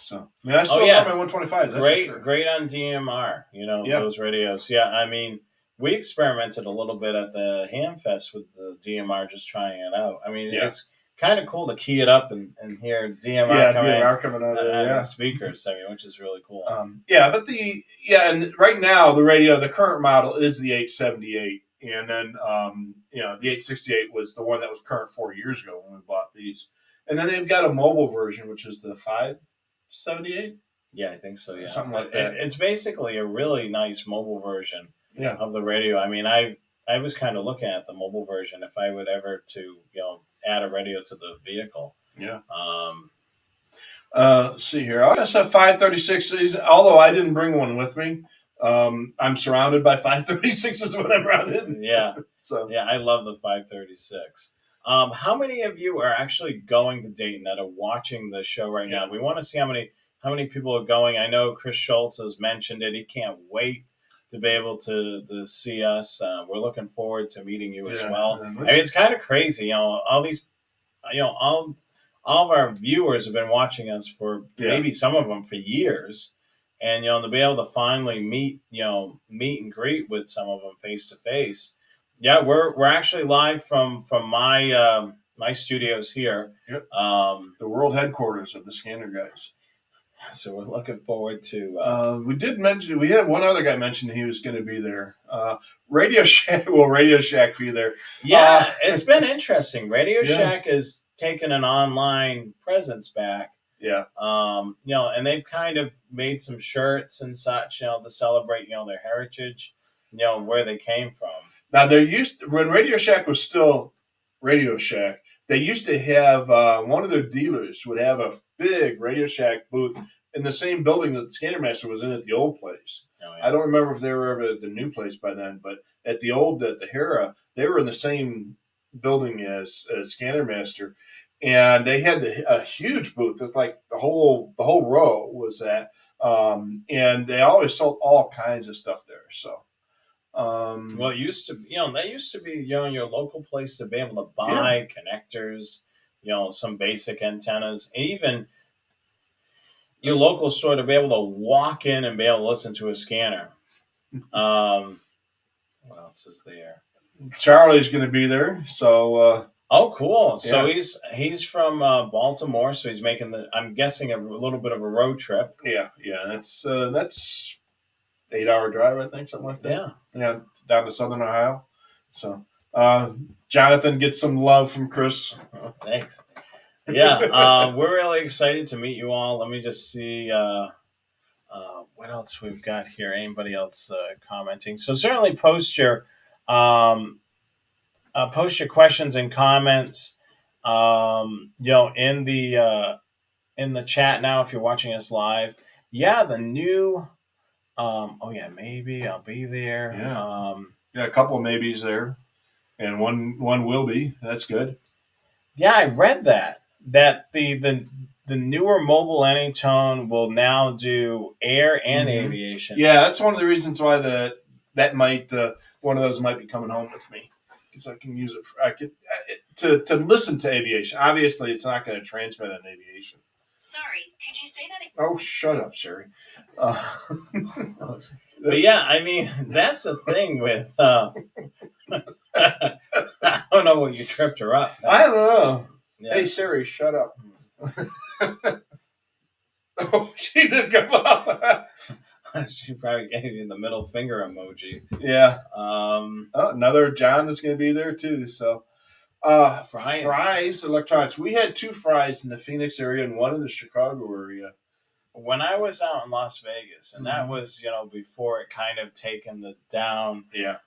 So, I mean, I still love my 125s. Great on DMR. Those radios. Yeah, I mean, we experimented a little bit at the Hamfest with the DMR, just trying it out. I mean, it's kind of cool to key it up and hear DMR coming out of the speakers. I mean, which is really cool. And right now the current model is the 878, and then the 868 was the one that was current 4 years ago when we bought these, and then they've got a mobile version, which is the 578. Yeah, I think so. Yeah, something like that. It's basically a really nice mobile version of the radio. I mean, I was kind of looking at the mobile version if I would ever to add a radio to the vehicle. Yeah. Let's see here. I just have 536s, although I didn't bring one with me. I'm surrounded by 536s when I'm riding. Yeah. So yeah, I love the 536. How many of you are actually going to Dayton that are watching the show right now? We want to see how many people are going. I know Chris Schultz has mentioned it. He can't wait to be able to see us. We're looking forward to meeting you as well. I mean, it's kind of crazy. All these, all of our viewers have been watching us for maybe some of them for years. and to be able to finally meet and greet with some of them face to face. Yeah, we're actually live from my studios here. Yep. The world headquarters of the Scanner Guys. So we're looking forward to. We did mention, we had one other guy mention he was going to be there. Radio Shack be there. Yeah, it's been interesting. Radio Shack has taken an online presence back. Yeah. And they've kind of made some shirts and such, to celebrate, their heritage, where they came from. Now when Radio Shack was still Radio Shack, they used to have one of their dealers would have a big Radio Shack booth in the same building that Scanner Master was in at the old place. Oh, yeah. I don't remember if they were ever at the new place by then, but at the Hera, they were in the same building as Scanner Master, and they had a huge booth that like the whole row was that, and they always sold all kinds of stuff there. So. Well, it used to, that used to be, your local place to be able to buy connectors, some basic antennas, and even your local store to be able to walk in and be able to listen to a scanner. What else is there? Charlie's going to be there, so. Oh, cool! So he's from Baltimore, so he's making I'm guessing a little bit of a road trip. Yeah. That's 8-hour drive, I think, something like that. Yeah, down to Southern Ohio. So Jonathan gets some love from Chris. Oh, thanks. Yeah, we're really excited to meet you all. Let me just see what else we've got here. Anybody else commenting? So certainly post your questions and comments. In the chat now if you're watching us live. Yeah, the new. Maybe I'll be there. Yeah, a couple of maybes there, and one will be. That's good. Yeah, I read that the newer mobile AnyTone will now do air and aviation. Yeah, that's one of the reasons why that might one of those might be coming home with me, because I can use it. To listen to aviation. Obviously, it's not going to transmit on aviation. Sorry, could you say that again? Oh, shut up, Siri. But yeah, I mean, that's the thing with. I don't know what you tripped her up. I don't know. Yeah. Hey, Siri, shut up. Oh, she did come up. She probably gave you the middle finger emoji. Yeah. Another John is going to be there too. So. Fry's Electronics. We had 2 Fry's in the Phoenix area and one in the Chicago area. When I was out in Las Vegas, and that was, before it kind of taken the down. Yeah.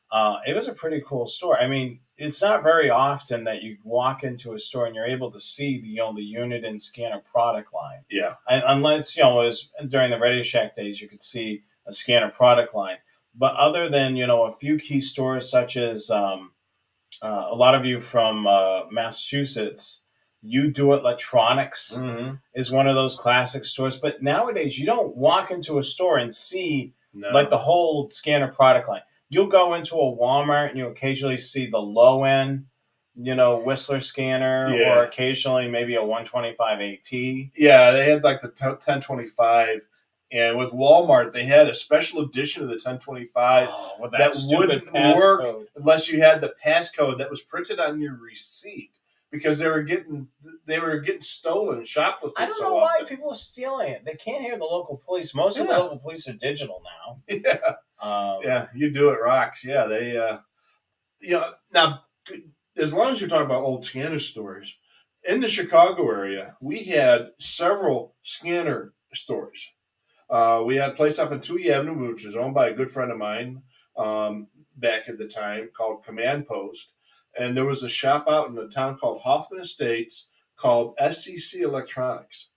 It was a pretty cool store. I mean, it's not very often that you walk into a store and you're able to see the unit and scanner product line. Yeah. Unless, as during the Radio Shack days, you could see a scanner product line. But other than, a few key stores such as, a lot of you from Massachusetts, You Do It Electronics is one of those classic stores. But nowadays, you don't walk into a store and see like the whole scanner product line. You'll go into a Walmart and you occasionally see the low end, Whistler scanner, or occasionally maybe a 125 AT. Yeah, they had like the 1025. And with Walmart, they had a special edition of the 1025 that wouldn't work unless you had the passcode that was printed on your receipt, because they were getting stolen, shoplifted. I don't know why people are stealing it. They can't hear the local police. Most of the local police are digital now. Yeah, You Do It rocks. Yeah, they now as long as you're talking about old scanner stores in the Chicago area, we had several scanner stores. We had a place up in Toohey Avenue, which was owned by a good friend of mine back at the time, called Command Post. And there was a shop out in a town called Hoffman Estates called SCC Electronics.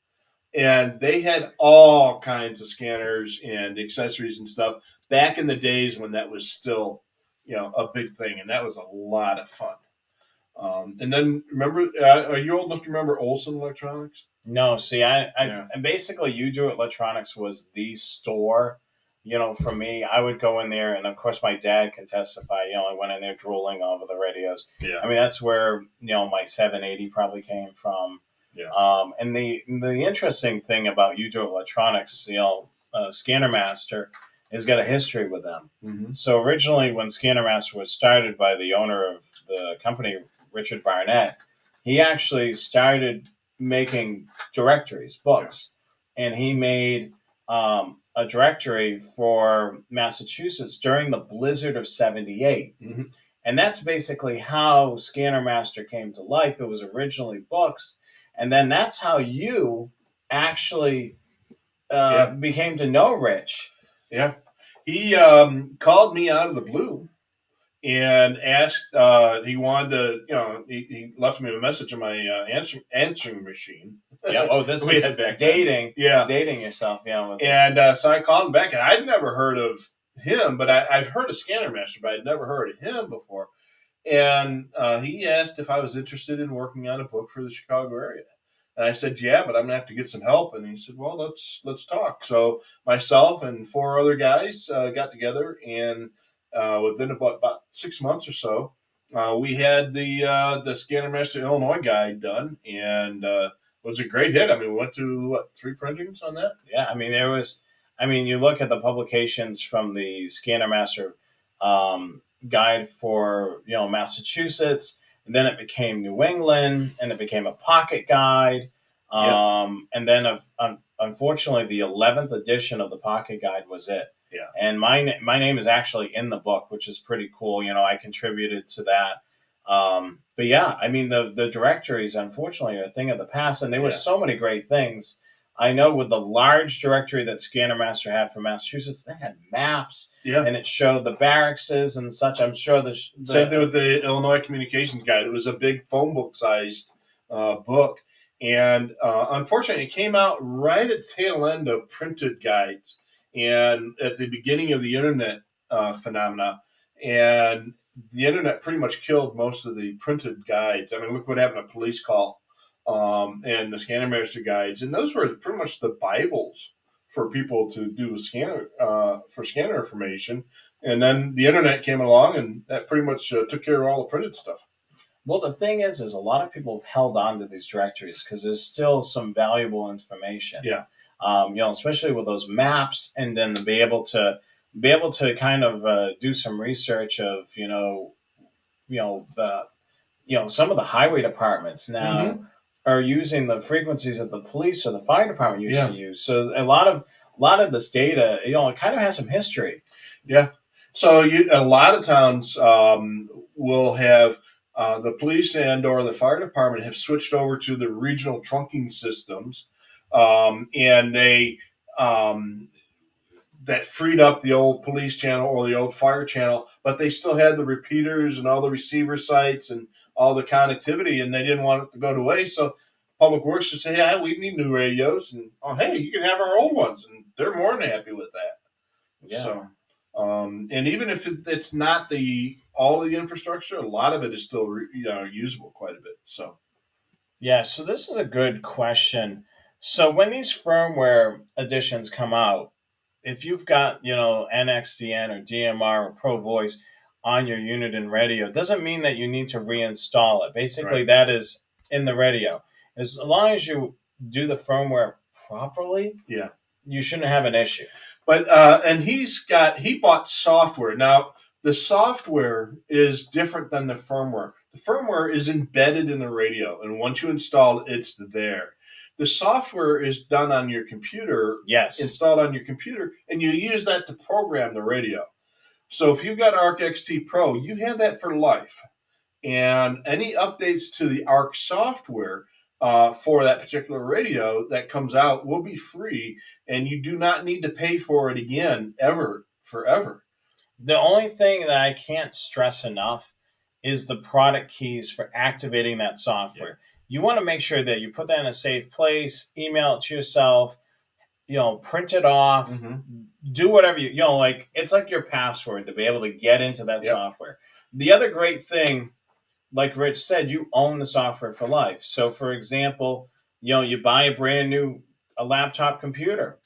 And they had all kinds of scanners and accessories and stuff back in the days when that was still, a big thing. And that was a lot of fun. And then remember, are you old enough to remember Olson Electronics? No, see, and basically You Do It Electronics was the store, for me. I would go in there, and of course my dad can testify, I went in there drooling over the radios. Yeah. I mean, that's where, my 780 probably came from. Yeah. And the interesting thing about You Do It Electronics, Scanner Master has got a history with them. Mm-hmm. So originally, when Scanner Master was started by the owner of the company, Richard Barnett, he actually started making directories, books, and he made a directory for Massachusetts during the blizzard of '78. Mm-hmm. And that's basically how Scanner Master came to life. It was originally books, and then that's how you actually became to know Rich. Yeah. He called me out of the blue and asked, he wanted to, he left me a message on my answering machine. Yeah. Oh, this We is had back then. dating. Yeah. Dating yourself. Yeah. And so I called him back, and I'd never heard of him, but I've heard of Scanner Master, but I'd never heard of him before. And he asked if I was interested in working on a book for the Chicago area. And I said, yeah, but I'm gonna have to get some help. And he said, well, let's talk. So myself and 4 other guys got together, and within about 6 months or so, we had the Scanner Master Illinois guide done, and it was a great hit. I mean, we went to 3 printings on that. Yeah, I mean, you look at the publications from the Scanner Master guide for Massachusetts, and then it became New England, and it became a pocket guide, and then unfortunately the 11th edition of the pocket guide was it. Yeah, and my name is actually in the book, which is pretty cool. I contributed to that. But yeah, I mean the directories unfortunately are a thing of the past, and there were so many great things. I know with the large directory that Scanner Master had for Massachusetts, they had maps, and it showed the barracks and such. I'm sure the same thing with the Illinois Communications Guide. It was a big phone book sized book, and unfortunately, it came out right at the tail end of printed guides and at the beginning of the internet phenomena. And the internet pretty much killed most of the printed guides. I mean, look what happened to Police Call. And the Scanner Master guides, and those were pretty much the Bibles for people to do scanner for scanner information. And then the internet came along, and that pretty much took care of all the printed stuff. Well, the thing is a lot of people have held on to these directories because there's still some valuable information. Yeah, especially with those maps, and then to be able to kind of do some research of some of the highway departments now are using the frequencies that the police or the fire department used to use. So a lot of this data, it kind of has some history. Yeah. So a lot of towns will have the police and or the fire department have switched over to the regional trunking systems, and they that freed up the old police channel or the old fire channel, but they still had the repeaters and all the receiver sites and all the connectivity, and they didn't want it to go to waste. So Public Works just said, yeah, we need new radios, and hey, you can have our old ones, and they're more than happy with that. Yeah. So, and even if it's not all the infrastructure, a lot of it is still usable quite a bit. So, yeah. So this is a good question. So when these firmware editions come out, if you've got, NXDN or DMR or Pro Voice on your unit and radio, it doesn't mean that you need to reinstall it. Basically, that is in the radio. As long as you do the firmware properly, you shouldn't have an issue. But and he bought software. Now, the software is different than the firmware. The firmware is embedded in the radio, and once you install it, it's there. The software is done on your computer, installed on your computer, and you use that to program the radio. So if you've got Arc XT Pro, you have that for life. And any updates to the Arc software for that particular radio that comes out will be free, and you do not need to pay for it again, forever. The only thing that I can't stress enough is the product keys for activating that software. You want to make sure that you put that in a safe place, email it to yourself, print it off, do whatever it's like your password to be able to get into that software. The other great thing, like Rich said, you own the software for life. So for example, you buy a brand new laptop computer.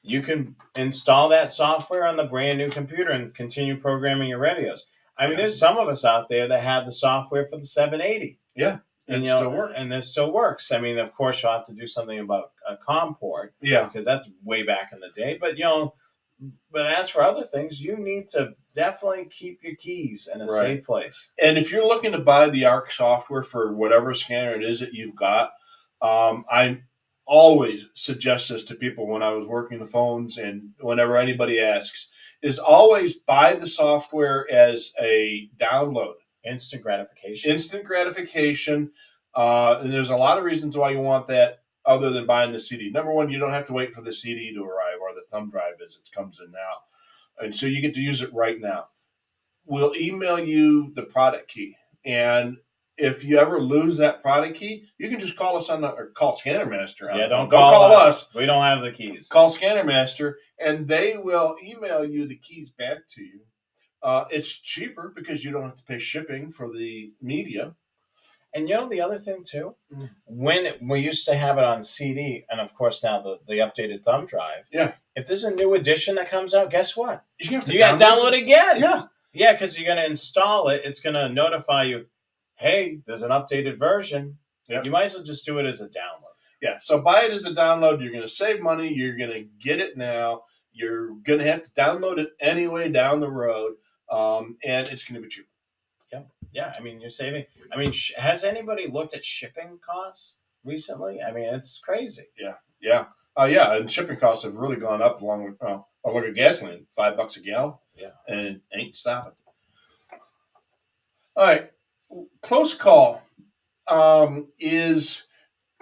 You can install that software on the brand new computer and continue programming your radios. I mean, there's some of us out there that have the software for the 780. Yeah. And it still works. And this still works. I mean, of course, you'll have to do something about a COM port. Yeah. Because that's way back in the day. But, but as for other things, you need to definitely keep your keys in a safe place. And if you're looking to buy the ARC software for whatever scanner it is that you've got, I always suggest this to people when I was working the phones and whenever anybody asks, is always buy the software as a download. Instant gratification. And there's a lot of reasons why you want that other than buying the CD. Number one, you don't have to wait for the CD to arrive or the thumb drive as it comes in now. And so you get to use it right now. We'll email you the product key. And if you ever lose that product key, you can just call us or call Scanner Master. Yeah, don't call us. We don't have the keys. Call Scanner Master, and they will email you the keys back to you. It's cheaper because you don't have to pay shipping for the media. And the other thing too, when we used to have it on CD, and of course now the updated thumb drive. Yeah. If there's a new edition that comes out, guess what? You got to download it again. Yeah. Yeah, because you're going to install it. It's going to notify you, hey, there's an updated version. Yep. You might as well just do it as a download. Yeah. So buy it as a download. You're going to save money. You're going to get it now. You're going to have to download it anyway down the road, and it's going to be cheaper. Yeah, I mean, you're saving. I mean, has anybody looked at shipping costs recently? I mean, it's crazy. Yeah. And shipping costs have really gone up along with, look at gasoline, $5 a gallon. Yeah. And it ain't stopping. All right. Close call is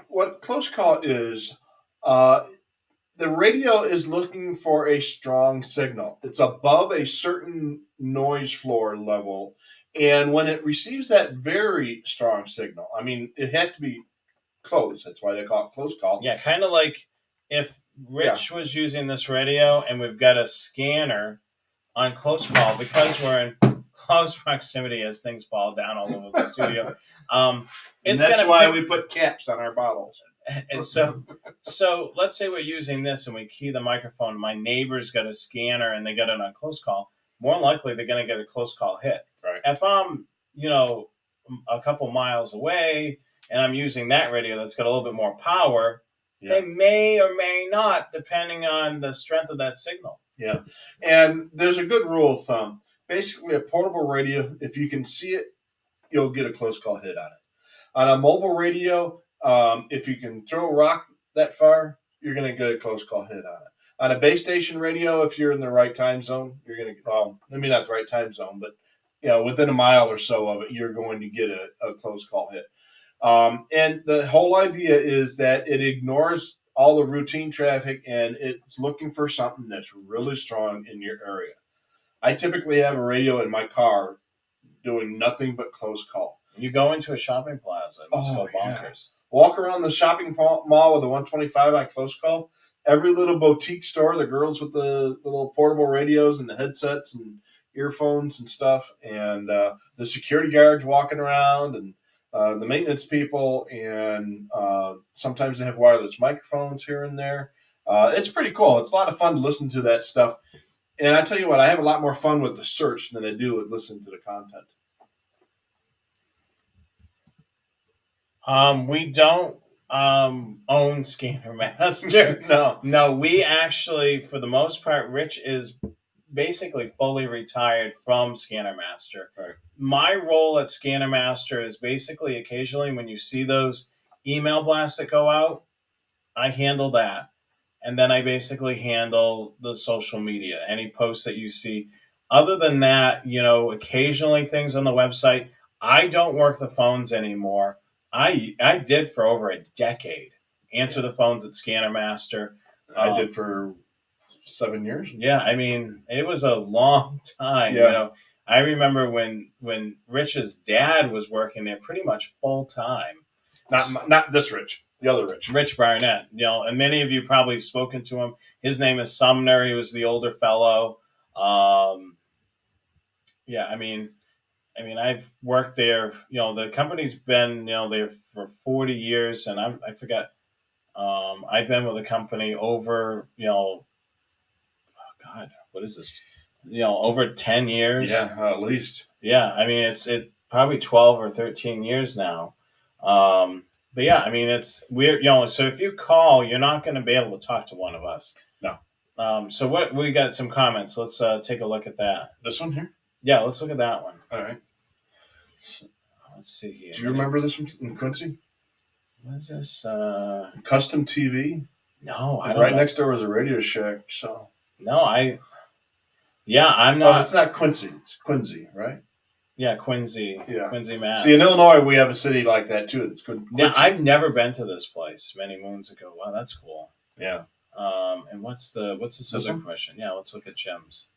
what close call is. The radio is looking for a strong signal. It's above a certain noise floor level. And when it receives that very strong signal, I mean, it has to be close. That's why they call it close call. Yeah, kind of like if Rich was using this radio and we've got a scanner on close call, because we're in close proximity as things fall down all over the studio. That's why we put caps on our bottles. And so let's say we're using this and we key the microphone. My neighbor's got a scanner and they got it on close call. More likely, they're going to get a close call hit. Right. If I'm, a couple miles away and I'm using that radio that's got a little bit more power, they may or may not, depending on the strength of that signal. Yeah. And there's a good rule of thumb. Basically, a portable radio, if you can see it, you'll get a close call hit on it. On a mobile radio, if you can throw a rock that far, you're going to get a close call hit on it. On a base station radio, if you're in the right time zone, you're going to, maybe not the right time zone, but within a mile or so of it, you're going to get a close call hit. And the whole idea is that it ignores all the routine traffic and it's looking for something that's really strong in your area. I typically have a radio in my car doing nothing but close call. You go into a shopping plaza and just go bonkers. Walk around the shopping mall with a 125 on close call. Every little boutique store, the girls with the little portable radios and the headsets and earphones and stuff, and the security guards walking around, and the maintenance people, and sometimes they have wireless microphones here and there. It's pretty cool. It's a lot of fun to listen to that stuff. And I tell you what, I have a lot more fun with the search than I do with listening to the content. We don't own Scanner Master. No, we actually, for the most part, Rich is basically fully retired from Scanner Master. Right. My role at Scanner Master is basically occasionally when you see those email blasts that go out, I handle that. And then I basically handle the social media, any posts that you see. Other than that, occasionally things on the website. I don't work the phones anymore. I did for over a decade. Answer the phones at Scanner Master. I did for 7 years. Yeah, I mean, it was a long time. Yeah. I remember when Rich's dad was working there pretty much full time. Not this Rich, the other Rich. Rich Barnett, and many of you probably spoken to him. His name is Sumner. He was the older fellow. I've worked there. The company's been there for 40 years, and I forgot. I've been with the company over God, what is this? Over 10 years. Yeah, at least. Yeah, I mean it's probably 12 or 13 years now. But yeah, I mean, it's weird, so if you call, you're not going to be able to talk to one of us. No. So what we got some comments. Let's take a look at that. This one here? Yeah, let's look at that one. All right. Let's see here. Do you remember this one in Quincy? What is this? Custom TV? No, I don't Right know. next door was a Radio Shack, so. No, I'm not. Oh, it's not Quincy. It's Quincy, right? Yeah, Quincy. Yeah. Quincy, Mass. See, in Illinois, we have a city like that, too. It's Quincy. Yeah, I've never been to this place many moons ago. Wow, that's cool. Yeah. And what's this other question? Yeah, let's look at Jim's.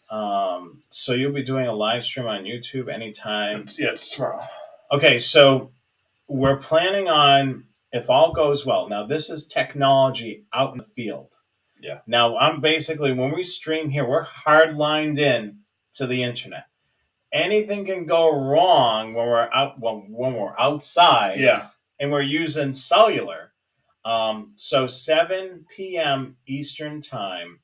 So you'll be doing a live stream on YouTube anytime. It's tomorrow. Okay, so we're planning on, if all goes well. Now, this is technology out in the field. Yeah. Now, I'm basically, when we stream here, we're hard lined in to the internet. Anything can go wrong when we're out when we're outside. Yeah. And we're using cellular. So 7 p.m. Eastern time,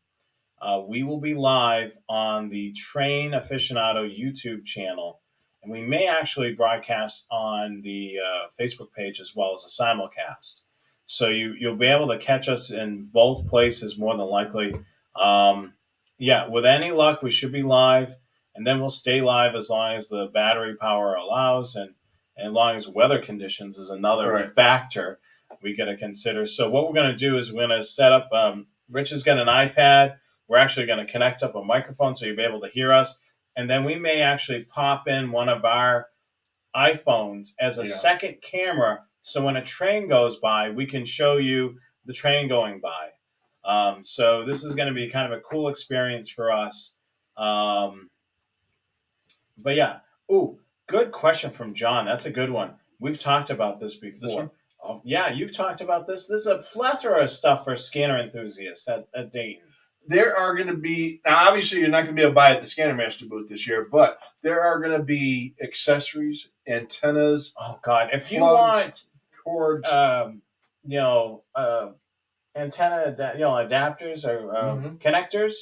we will be live on the Train Aficionado YouTube channel. And we may actually broadcast on the Facebook page as well as a simulcast. So you'll be able to catch us in both places more than likely. With any luck, we should be live. And then we'll stay live as long as the battery power allows. And as long as weather conditions is another factor we got to consider. So what we're going to do is we're going to set up, Rich has got an iPad. We're actually going to connect up a microphone so you'll be able to hear us. And then we may actually pop in one of our iPhones as a second camera. So when a train goes by, we can show you the train going by. So this is going to be kind of a cool experience for us. But yeah. Ooh, good question from John. That's a good one. We've talked about this before. This one? Oh, yeah, you've talked about this. There's a plethora of stuff for scanner enthusiasts at Dayton. There are going to be, now obviously you're not going to be able to buy it at the Scanner Master booth this year, but there are going to be accessories, antennas. Oh God, if you want cords, antenna, adapters or connectors,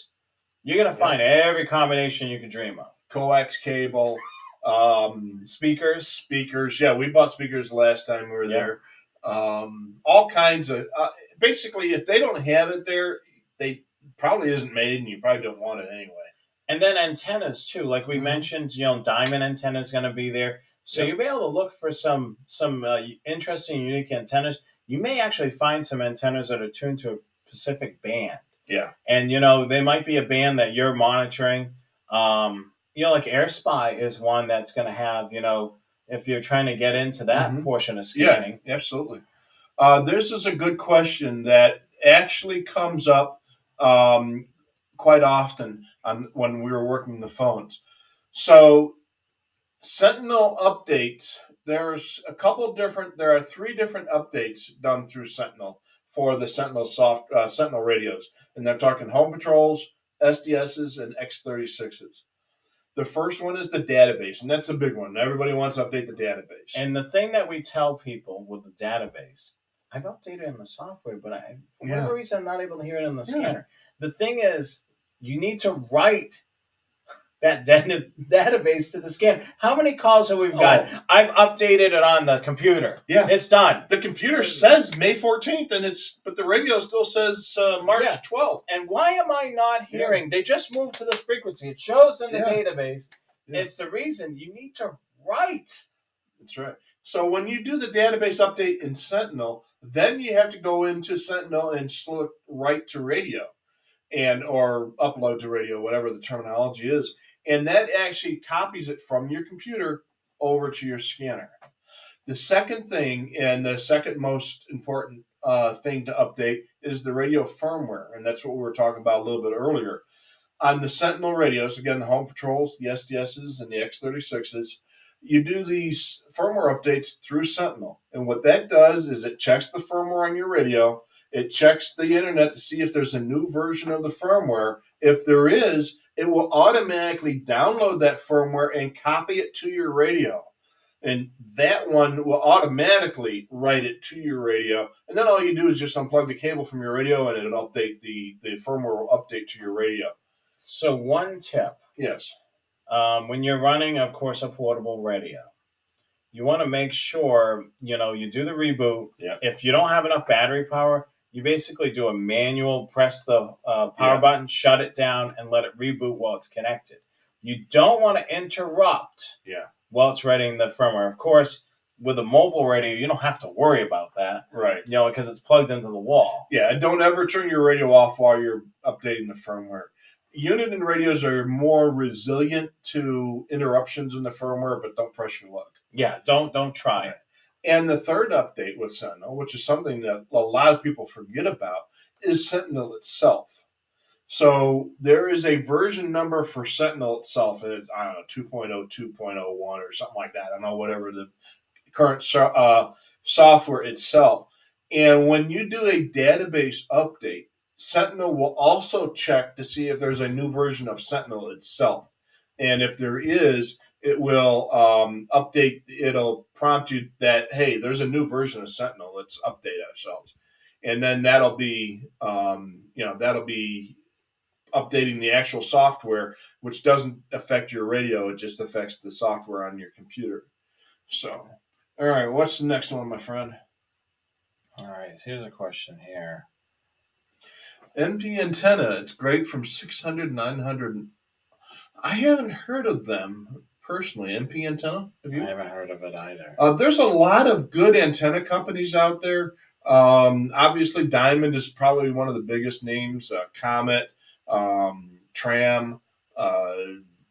you're going to find every combination you can dream of. Coax cable, speakers. Yeah, we bought speakers the last time we were there. All kinds of, basically, if they don't have it there, they probably isn't made, and you probably don't want it anyway. And then antennas too, like we mentioned. Diamond antenna is going to be there, so you'll be able to look for some interesting, unique antennas. You may actually find some antennas that are tuned to a specific band. Yeah, and they might be a band that you're monitoring. Like AirSpy is one that's going to have, if you're trying to get into that portion of scanning. Yeah, absolutely. This is a good question that actually comes up quite often when we were working the phones. So Sentinel updates, there are 3 different updates done through Sentinel for the Sentinel Sentinel radios. And they're talking home patrols, SDSs, and X36s. The first one is the database, and that's the big one. Everybody wants to update the database. And the thing that we tell people with the database, I've updated in the software, but for whatever reason, I'm not able to hear it in the scanner. The thing is, you need to write that database to the scanner. How many calls have we got? I've updated it on the computer. Yeah. It's done. The computer says May 14th, but the radio still says March 12th. And why am I not hearing? They just moved to this frequency. It shows in the database. Yeah. It's the reason you need to write. That's right. So when you do the database update in Sentinel, then you have to go into Sentinel and select write to radio or upload to radio, whatever the terminology is. And that actually copies it from your computer over to your scanner. The second thing, and the second most important thing to update, is the radio firmware. And that's what we were talking about a little bit earlier. On the Sentinel radios, again, the home patrols, the SDSs, and the X36s, you do these firmware updates through Sentinel. And what that does is it checks the firmware on your radio. It checks the internet to see if there's a new version of the firmware. If there is, it will automatically download that firmware and copy it to your radio. And that one will automatically write it to your radio. And then all you do is just unplug the cable from your radio, and it'll update the firmware will update to your radio. So one tip. Yes. When you're running, of course, a portable radio, you want to make sure, you do the reboot. Yeah. If you don't have enough battery power, you basically do a manual, press the power button, shut it down, and let it reboot while it's connected. You don't want to interrupt while it's readying the firmware. Of course, with a mobile radio, you don't have to worry about that. Right. Because it's plugged into the wall. Yeah, and don't ever turn your radio off while you're updating the firmware. Uniden radios are more resilient to interruptions in the firmware, but don't press your luck. Yeah, don't try it. And the third update with Sentinel, which is something that a lot of people forget about, is Sentinel itself. So there is a version number for Sentinel itself. It's, I don't know, 2.0, 2.01 or something like that. I don't know, whatever the current software itself. And when you do a database update, Sentinel will also check to see if there's a new version of Sentinel itself. And if there is, it will update. It'll prompt you that, hey, there's a new version of Sentinel. Let's update ourselves. And then that'll be, that'll be updating the actual software, which doesn't affect your radio. It just affects the software on your computer. So, all right, what's the next one, my friend? All right, here's a question here. NP antenna, it's great from 600, 900. I haven't heard of them personally. NP antenna? I haven't heard of it either. There's a lot of good antenna companies out there. Obviously, Diamond is probably one of the biggest names. Comet, Tram,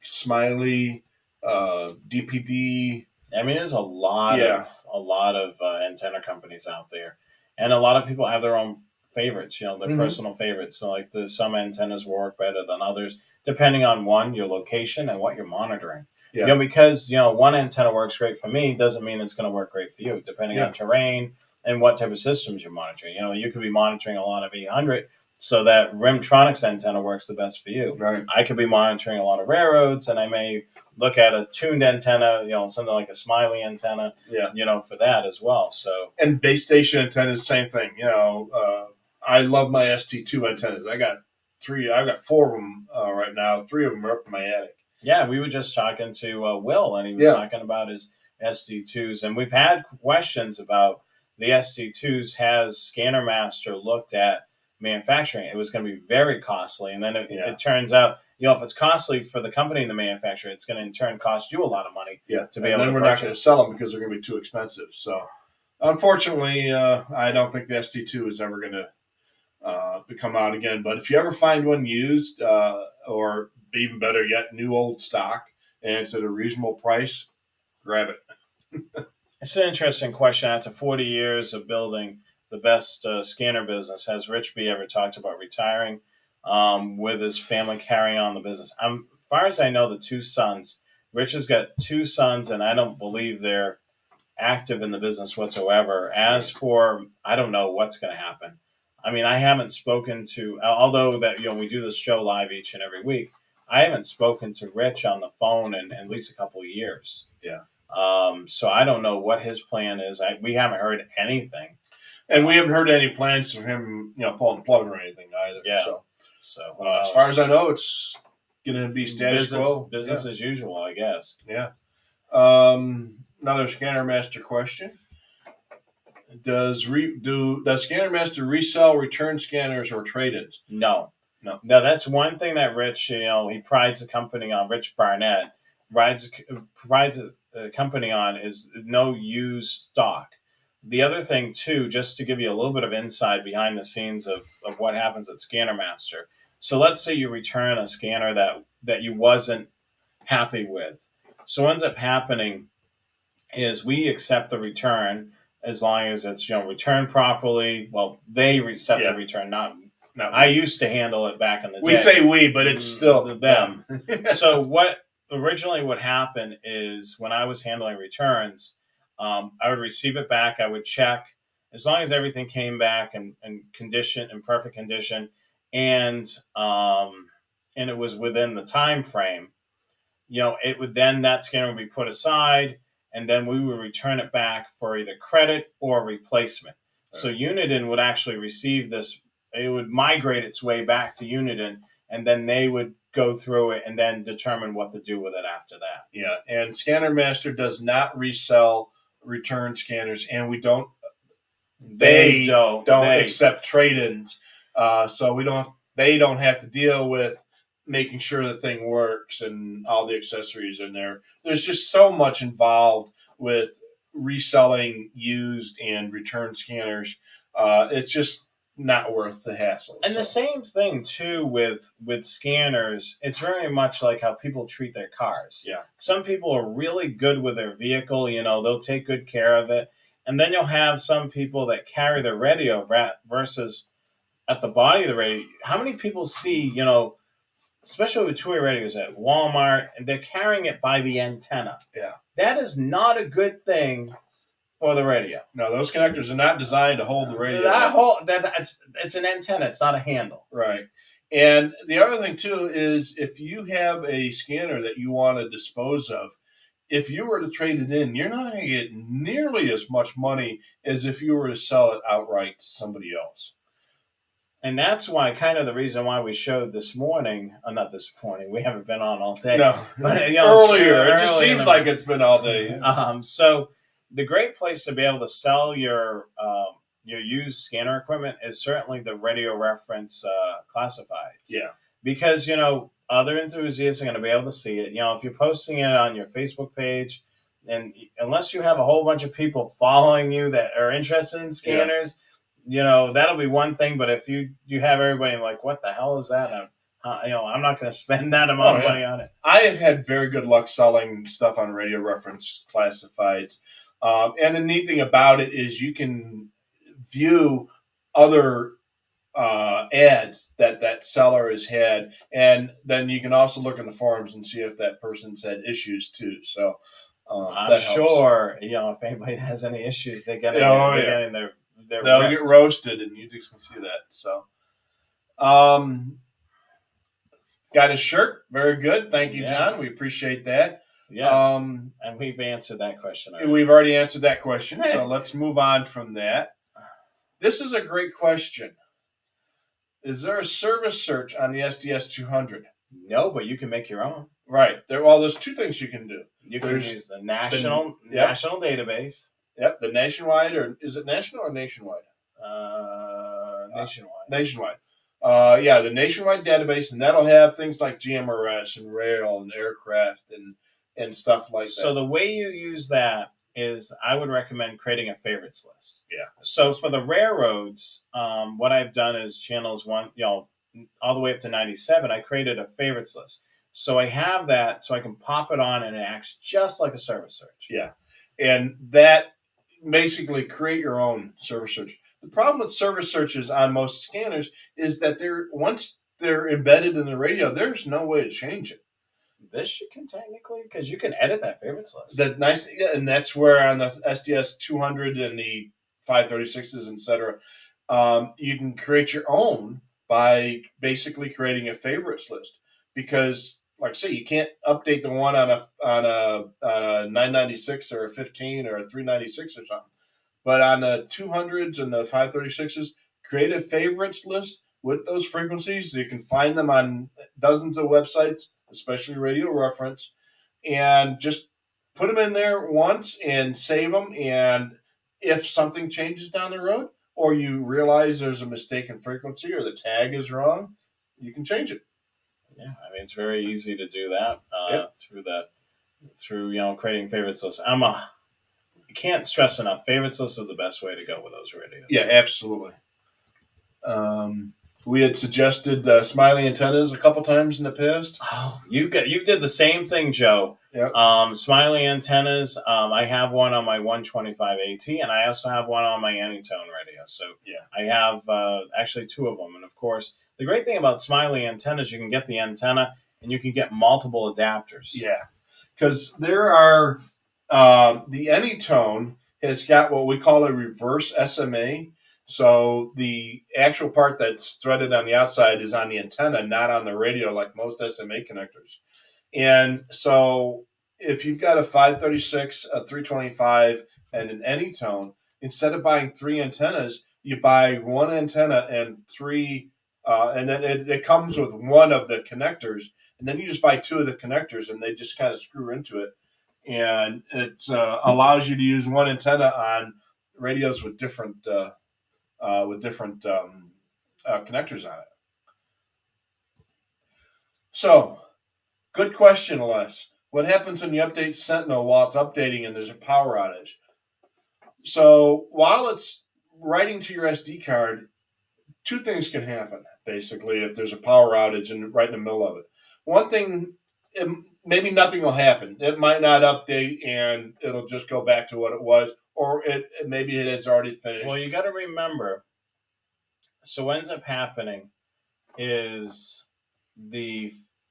Smiley, DPD. I mean, there's a lot of antenna companies out there, and a lot of people have their own favorites. Their personal favorites. So, like, some antennas work better than others, depending on your location and what you're monitoring. Yeah. Because one antenna works great for me doesn't mean it's going to work great for you, depending on terrain and what type of systems you're monitoring. You could be monitoring a lot of 800. So that Rimtronics antenna works the best for you. Right. I could be monitoring a lot of railroads, and I may look at a tuned antenna, something like a Smiley antenna, for that as well. So, and base station antennas, same thing. I love my ST2 antennas. I got 3. I've got 4 of them right now. 3 of them are up in my attic. Yeah, we were just talking to Will, and he was talking about his ST2s, and we've had questions about the ST2s. Has Scanner Master looked at manufacturing? It was going to be very costly, and then it turns out, if it's costly for the company and the manufacturer, it's going to in turn cost you a lot of money. To be able to. Then we're not going to sell them because they're going to be too expensive. So, unfortunately, I don't think the ST2 is ever going to come out again. But if you ever find one used, or even better yet, new old stock, and it's at a reasonable price, grab it. It's an interesting question. After 40 years of building the best scanner business, has Rich B ever talked about retiring with his family carrying on the business? As far as I know, the 2 sons, Rich has got 2 sons, and I don't believe they're active in the business whatsoever. As for, I don't know what's going to happen. I mean, I haven't spoken to, although that, we do this show live each and every week, I haven't spoken to Rich on the phone in at least a couple of years. Yeah. So I don't know what his plan is. We haven't heard anything. And we haven't heard any plans for him, pulling the plug or anything either. Yeah. So as far as I know, it's going to be status quo. Business as usual, I guess. Yeah. Another Scanner Master question. Does Scanner Master resell return scanners or trade-ins? No. That's one thing that Rich, he prides the company on. Rich Barnett prides the company on is no used stock. The other thing, too, just to give you a little bit of insight behind the scenes of what happens at Scanner Master. So let's say you return a scanner that you wasn't happy with. So what ends up happening is we accept the return as long as it's returned properly. Well, they accept the return, not I used to handle it back in the day. We say we, but it's still them. So what happened is when I was handling returns, I would receive it back. I would check as long as everything came back in perfect condition, and it was within the time frame. It would then that scanner would be put aside, and then we would return it back for either credit or replacement. Right. So Uniden would actually receive this. It would migrate its way back to Uniden, and then they would go through it and then determine what to do with it after that. Yeah, and Scanner Master does not resell return scanners, and we don't. They don't accept trade-ins, so we don't. They don't have to deal with making sure the thing works and all the accessories in there. There's just so much involved with reselling used and return scanners. It's just not worth the hassle. And the same thing too with scanners. It's very much like how people treat their cars. Yeah. Some people are really good with their vehicle. You know, they'll take good care of it. And then you'll have some people that carry their radio versus at the body of the radio. How many people see, you know, especially with two-way radios at Walmart, and they're carrying it by the antenna? Yeah. That is not a good thing for the radio. No, those connectors are not designed to hold the radio. It's an antenna. It's not a handle. Right. And the other thing too is if you have a scanner that you want to dispose of, if you were to trade it in, you're not going to get nearly as much money as if you were to sell it outright to somebody else. And that's why, kind of the reason why we showed this morning, not this morning, we haven't been on all day. No, but, you know, earlier. It just seems like it's been all day. So the great place to be able to sell your used scanner equipment is certainly the RadioReference classifieds. Yeah. Because, you know, other enthusiasts are going to be able to see it. You know, if you're posting it on your Facebook page, and unless you have a whole bunch of people following you that are interested in scanners, you know, that'll be one thing. But if you have everybody like, what the hell is that? You know, I'm not going to spend that amount of money on it. I have had very good luck selling stuff on RadioReference classifieds. And the neat thing about it is you can view other ads that seller has had, and then you can also look in the forums and see if that person's had issues too. So I'm sure, you know, if anybody has any issues, they're getting they'll get roasted, and you just can see that. So, got his shirt, very good. Thank you, John. We appreciate that. Yeah, and we've answered that question already. We've already answered that question, so let's move on from that. This is a great question. Is there a service search on the SDS 200? No, but you can make your own. Right. There's two things you can do. You can use the national database. Yep, the nationwide, or is it national or nationwide? Nationwide. Nationwide. The nationwide database, and that'll have things like GMRS and rail and aircraft and stuff like that. So the way you use that is I would recommend creating a favorites list. Yeah. So for the railroads, what I've done is channels 1, you know, all the way up to 97, I created a favorites list. So I have that so I can pop it on and it acts just like a service search. Yeah. And that basically create your own service search. The problem with service searches on most scanners is that once they're embedded in the radio, there's no way to change it. This you can technically, because you can edit that favorites list. And that's where on the SDS 200 and the 536s, etc., you can create your own by basically creating a favorites list. Because, like I say, you can't update the one on a 996 or a 15 or a 396 or something. But on the 200s and the 536s, create a favorites list with those frequencies. You can find them on dozens of websites, especially RadioReference, and just put them in there once and save them. And if something changes down the road, or you realize there's a mistaken frequency or the tag is wrong, you can change it. Yeah, I mean, it's very easy to do that through creating favorites lists. I can't stress enough, favorites lists are the best way to go with those radios. Yeah, absolutely. We had suggested smiley antennas a couple times in the past. Oh, you did the same thing, Joe. Yep. Smiley antennas. I have one on my 125 AT, and I also have one on my AnyTone radio. So yeah, I have actually two of them. And of course, the great thing about smiley antennas, you can get the antenna and you can get multiple adapters. Yeah, because there are the AnyTone has got what we call a reverse SMA. So the actual part that's threaded on the outside is on the antenna, not on the radio like most SMA connectors. And so if you've got a 536, a 325, and an AnyTone, instead of buying three antennas, you buy one antenna and three and then it comes with one of the connectors, and then you just buy two of the connectors, and they just kind of screw into it, and it allows you to use one antenna on radios with different connectors on it. So, good question, Les. What happens when you update Sentinel while it's updating and there's a power outage? So while it's writing to your SD card, two things can happen, basically, if there's a power outage and right in the middle of it. One thing, maybe nothing will happen. It might not update and it'll just go back to what it was, or maybe it has already finished. Well, you got to remember, so what ends up happening is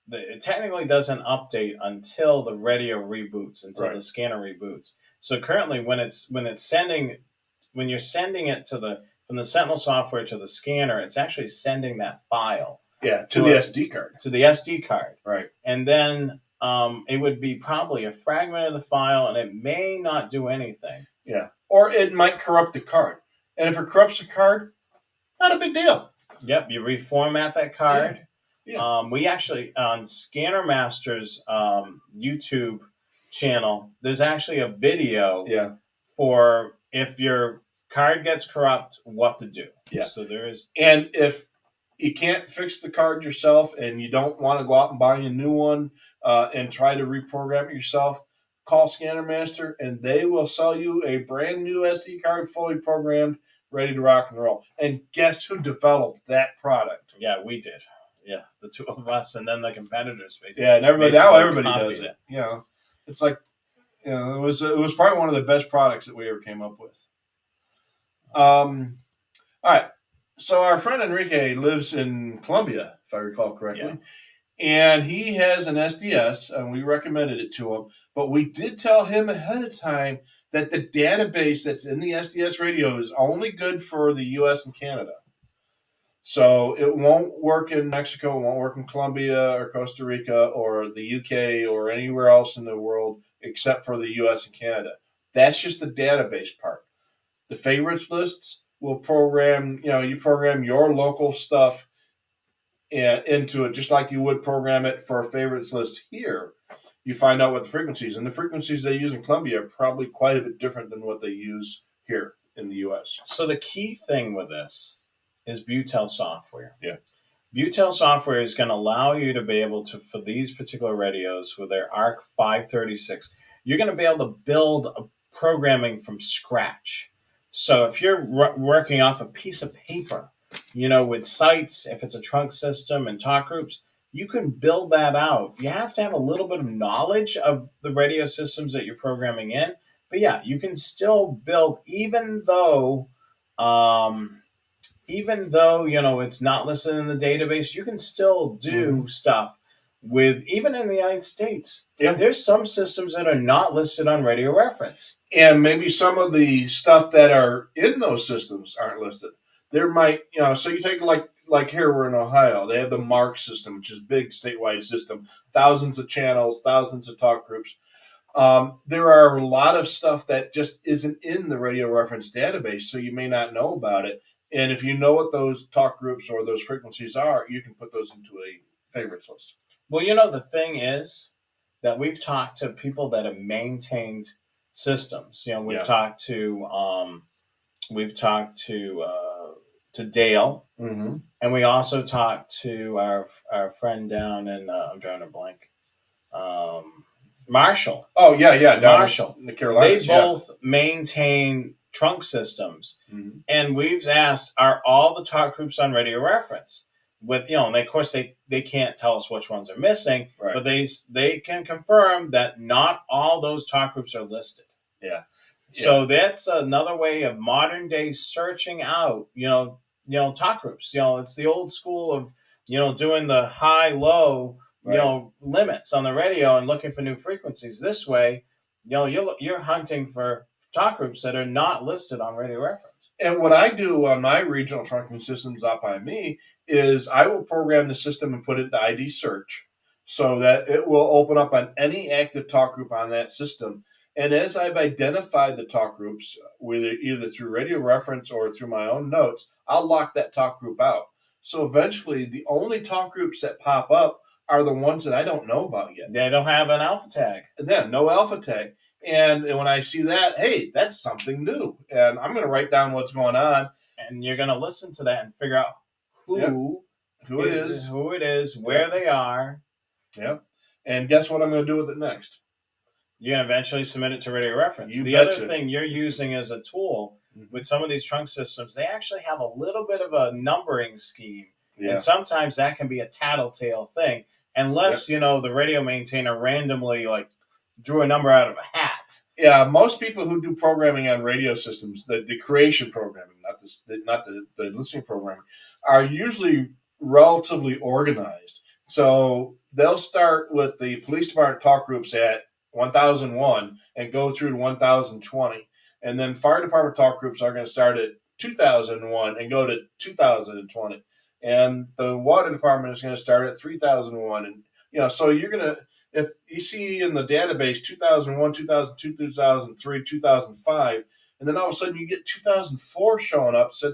it technically doesn't update until the radio reboots, until the scanner reboots. So currently, when you're sending it from the Sentinel software to the scanner, it's actually sending that file. Yeah, to the SD card. To the SD card. Right. And then it would be probably a fragment of the file, and it may not do anything. Yeah. Or it might corrupt the card. And if it corrupts the card, not a big deal. Yep, you reformat that card. Yeah. We actually, on Scanner Master's YouTube channel, there's actually a video for if your card gets corrupt, what to do. Yeah. So there is. And if you can't fix the card yourself and you don't want to go out and buy a new one and try to reprogram it yourself, call Scanner Master and they will sell you a brand new SD card, fully programmed, ready to rock and roll. And guess who developed that product? Yeah, we did. Yeah, the two of us, and then the competitors. Basically. Yeah, and everybody does it. You know, it's like, you know, it was probably one of the best products that we ever came up with. All right, so our friend Enrique lives in Colombia, if I recall correctly, and he has an SDS, and we recommended it to him. But we did tell him ahead of time that the database that's in the SDS radio is only good for the U.S. and Canada. So it won't work in Mexico, it won't work in Colombia or Costa Rica or the UK or anywhere else in the world except for the US and Canada. That's just the database part. The favorites lists will program, you program your local stuff into it just like you would program it for a favorites list here. You find out what the frequencies, and the frequencies they use in Colombia are probably quite a bit different than what they use here in the US. So the key thing with this is Butel software. Yeah. Butel software is going to allow you to be able to, for these particular radios with their ARC 536, you're going to be able to build a programming from scratch. So if you're working off a piece of paper, with sites, if it's a trunk system and talk groups, you can build that out. You have to have a little bit of knowledge of the radio systems that you're programming in. But yeah, you can still build, even though it's not listed in the database, you can still do stuff with, even in the United States. Yeah. There's some systems that are not listed on RadioReference. And maybe some of the stuff that are in those systems aren't listed. There might, so you take like here we're in Ohio, they have the MARC system, which is a big statewide system, thousands of channels, thousands of talk groups. There are a lot of stuff that just isn't in the RadioReference database, so you may not know about it. And if you know what those talk groups or those frequencies are, you can put those into a favorites list. Well, the thing is that we've talked to people that have maintained systems. We've talked to Dale, and we also talked to our friend down in I'm drawing a blank. Marshall. Oh yeah, Marshall. In the Carolinas. They both maintain trunk systems, and we've asked, are all the talk groups on RadioReference? With and of course they can't tell us which ones are missing, but they can confirm that not all those talk groups are listed. Yeah. So that's another way of modern day searching out, talk groups. It's the old school of doing the high low limits on the radio and looking for new frequencies. This way, you're hunting for talk groups that are not listed on RadioReference. And what I do on my regional trunking systems up by me is I will program the system and put it into ID search so that it will open up on any active talk group on that system. And as I've identified the talk groups, either through RadioReference or through my own notes, I'll lock that talk group out. So eventually, the only talk groups that pop up are the ones that I don't know about yet. They don't have an alpha tag. And then no alpha tag. And when I see that, hey, that's something new. And I'm going to write down what's going on. And you're going to listen to that and figure out who it is, where they are. Yep. And guess what I'm going to do with it next? You're going to eventually submit it to RadioReference. You the betcha. other thing you're using as a tool with some of these trunk systems, they actually have a little bit of a numbering scheme. Yeah. And sometimes that can be a tattletale thing, unless, the radio maintainer randomly drew a number out of a hat. Yeah, most people who do programming on radio systems, the creation programming, not the listening programming, are usually relatively organized. So they'll start with the police department talk groups at 1001 and go through to 1020. And then fire department talk groups are going to start at 2001 and go to 2020. And the water department is going to start at 3001. And, so you're going to, if you see in the database 2001, 2002, 2003, 2005, and then all of a sudden you get 2004 showing up, said,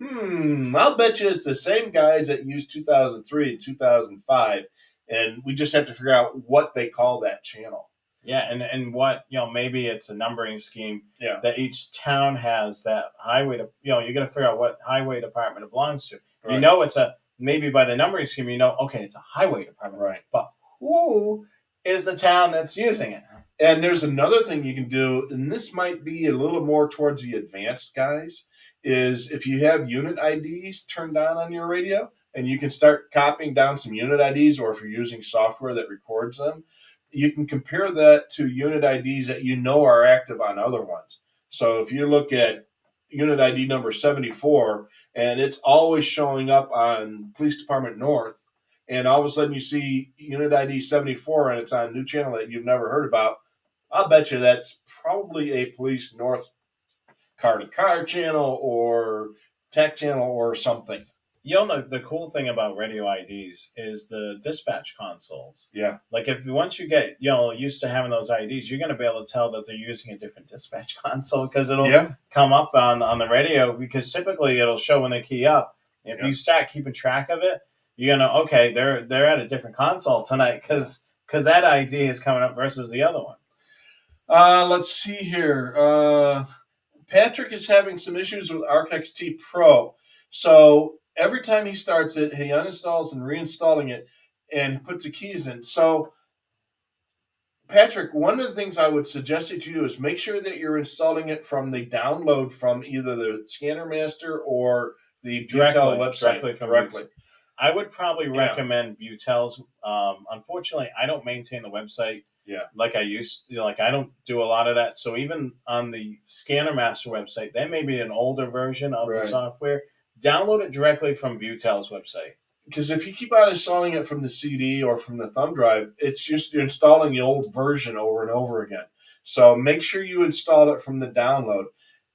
I'll bet you it's the same guys that used 2003 and 2005. And we just have to figure out what they call that channel. Yeah, and what, maybe it's a numbering scheme that each town has that highway, you're going to figure out what highway department it belongs to. Right. It's maybe by the numbering scheme, okay, it's a highway department. Right. But who is the town that's using it? And there's another thing you can do, and this might be a little more towards the advanced guys, is if you have unit IDs turned on your radio, and you can start copying down some unit IDs, or if you're using software that records them, you can compare that to unit IDs that are active on other ones. So if you look at unit ID number 74, and it's always showing up on Police Department North, and all of a sudden you see unit ID 74 and it's on a new channel that you've never heard about, I'll bet you that's probably a Police North car-to-car channel or tech channel or something. The cool thing about radio IDs is the dispatch consoles. Yeah. Once you get, used to having those IDs, you're going to be able to tell that they're using a different dispatch console because it'll come up on the radio, because typically it'll show when they key up. If you start keeping track of it, you're going to, okay, they're at a different console tonight because that ID is coming up versus the other one. Let's see here. Patrick is having some issues with ArcXT Pro. So every time he starts it, he uninstalls and reinstalling it and puts the keys in. So, Patrick, one of the things I would suggest to you is make sure that you're installing it from the download from either the Scanner Master or the Butel website. Directly. I would probably recommend Butel's. Unfortunately, I don't maintain the website like I used to. I don't do a lot of that. So even on the Scanner Master website, that may be an older version of the software. Download it directly from Butel's website. Because if you keep on installing it from the CD or from the thumb drive, it's just you're installing the old version over and over again. So make sure you install it from the download.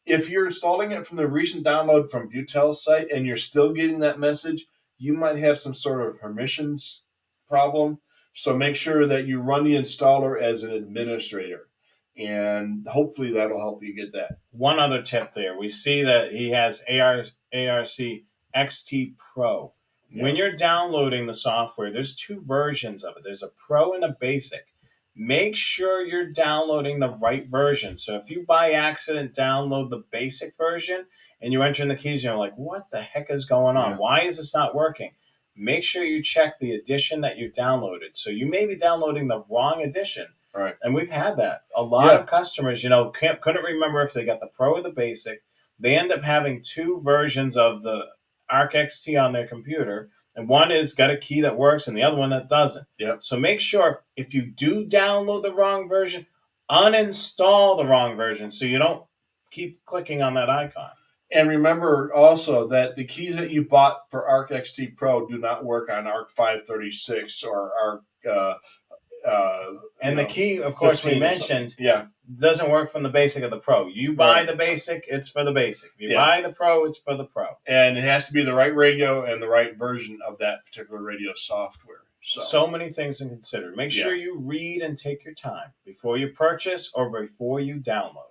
If you're installing it from the recent download from Butel's site and you're still getting that message, you might have some sort of permissions problem. So make sure that you run the installer as an administrator. And hopefully that'll help you get that. One other tip there. We see that he has ARC XT Pro. Yeah. When you're downloading the software, there's two versions of it. There's a Pro and a Basic. Make sure you're downloading the right version. So if you by accident download the Basic version and you enter in the keys, you're like, what the heck is going on? Why is this not working? Make sure you check the edition that you downloaded. So you may be downloading the wrong edition. Right. And we've had that. A lot of customers, couldn't remember if they got the Pro or the Basic. They end up having two versions of the ARC XT on their computer. And one is got a key that works and the other one that doesn't. Yep. So make sure if you do download the wrong version, uninstall the wrong version so you don't keep clicking on that icon. And remember also that the keys that you bought for ARC XT Pro do not work on ARC 536 or ARC. And the key, of course, we mentioned, doesn't work from the Basic of the Pro. You buy the Basic, it's for the Basic. If you buy the Pro, it's for the Pro. And it has to be the right radio and the right version of that particular radio software. So many things to consider. Make sure you read and take your time before you purchase or before you download.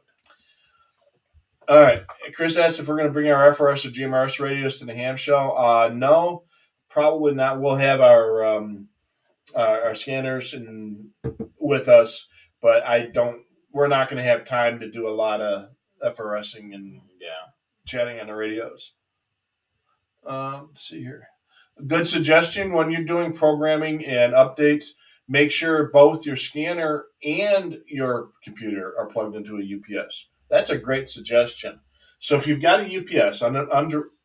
All right. Chris asked if we're going to bring our FRS or GMRS radios to the ham show. No, probably not. We'll have our scanners with us, but we're not going to have time to do a lot of FRSing and chatting on the radios. Let's see here. Good suggestion when you're doing programming and updates. Make sure both your scanner and your computer are plugged into a UPS. That's a great suggestion. So if you've got a UPS, an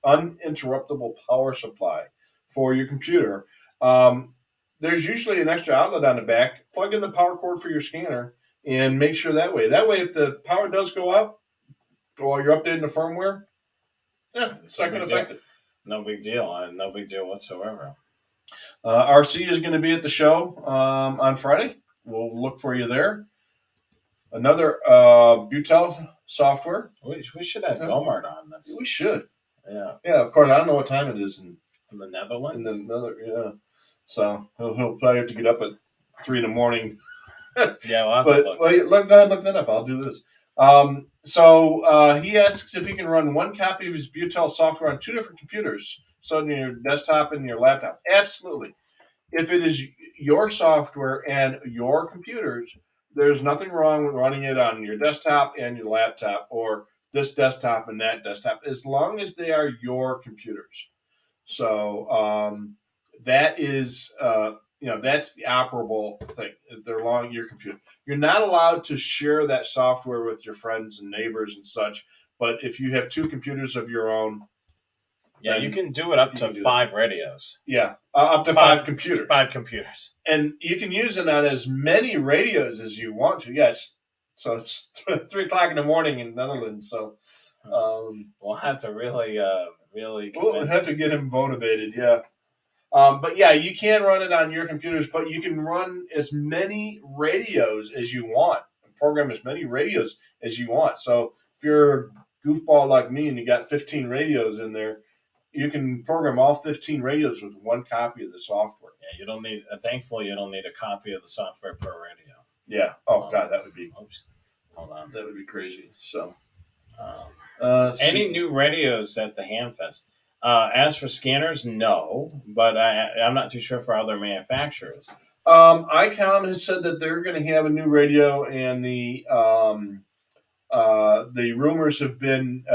uninterruptible power supply for your computer, there's usually an extra outlet on the back. Plug in the power cord for your scanner and make sure that way. That way, if the power does go out while you're updating the firmware, it's not going to affect it. No big deal. No big deal whatsoever. RC is going to be at the show on Friday. We'll look for you there. Another Butel software. We should have Gomart on this. We should. Yeah. Yeah, of course. I don't know what time it is in the Netherlands. So he'll probably have to get up at 3 in the morning. Yeah, we'll have to look. Well, go ahead and look that up. I'll do this. So he asks if he can run one copy of his Butel software on 2 different computers, so on your desktop and your laptop. Absolutely. If it is your software and your computers, there's nothing wrong with running it on your desktop and your laptop, or this desktop and that desktop, as long as they are your computers. So that is, that's the operable thing. They're along your computer. You're not allowed to share that software with your friends and neighbors and such. But if you have 2 computers of your own, you can do it up to 5 radios. Yeah, up to 5 computers. 5 computers, and you can use it on as many radios as you want to. Yes, so it's 3 o'clock in the morning in the Netherlands. So we'll have to really. We'll have to get him motivated. Yeah. But yeah, you can run it on your computers, but you can run as many radios as you want, and program as many radios as you want. So if you're a goofball like me and you got 15 radios in there, you can program all 15 radios with one copy of the software. Yeah, you don't need. Thankfully, you don't need a copy of the software per radio. Yeah. Oh God, that would be. Oops. Hold on. That would be crazy. So, any new radios at the Hamfest? As for scanners, no, but I'm not too sure for other manufacturers. ICOM has said that they're going to have a new radio, and the rumors have been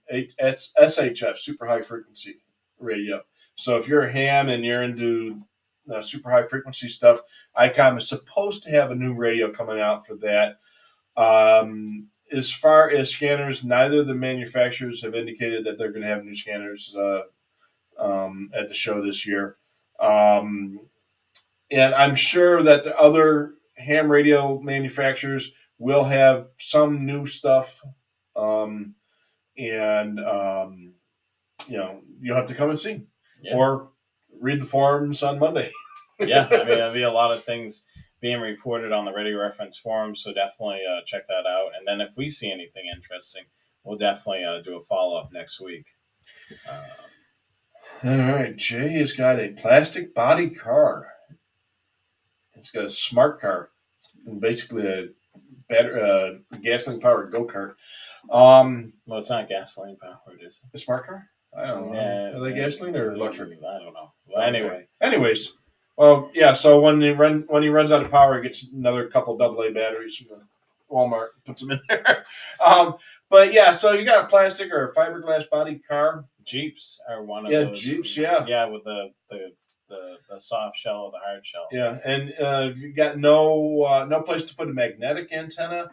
it's SHF, super high frequency radio. So if you're a ham and you're into super high frequency stuff, ICOM is supposed to have a new radio coming out for that. As far as scanners, neither of the manufacturers have indicated that they're going to have new scanners at the show this year. And I'm sure that the other ham radio manufacturers will have some new stuff. You'll have to come and see or read the forums on Monday. Yeah, I mean, there'll be a lot of things being reported on the RadioReference forum, so definitely check that out. And then if we see anything interesting, we'll definitely do a follow-up next week. All right, Jay has got a plastic body car. It's got a smart car, basically a gasoline-powered go-kart. Well, it's not gasoline-powered, is it? A smart car? I don't know. Yeah, are they gasoline or electric? I don't know. Well, Anyways. Well, yeah. So when he runs out of power, he gets another couple AA batteries from Walmart, puts them in there. But yeah, so you got a plastic or a fiberglass body car. Jeeps are one of those. Jeeps. Yeah, with the soft shell or the hard shell. Yeah, and if you got no place to put a magnetic antenna,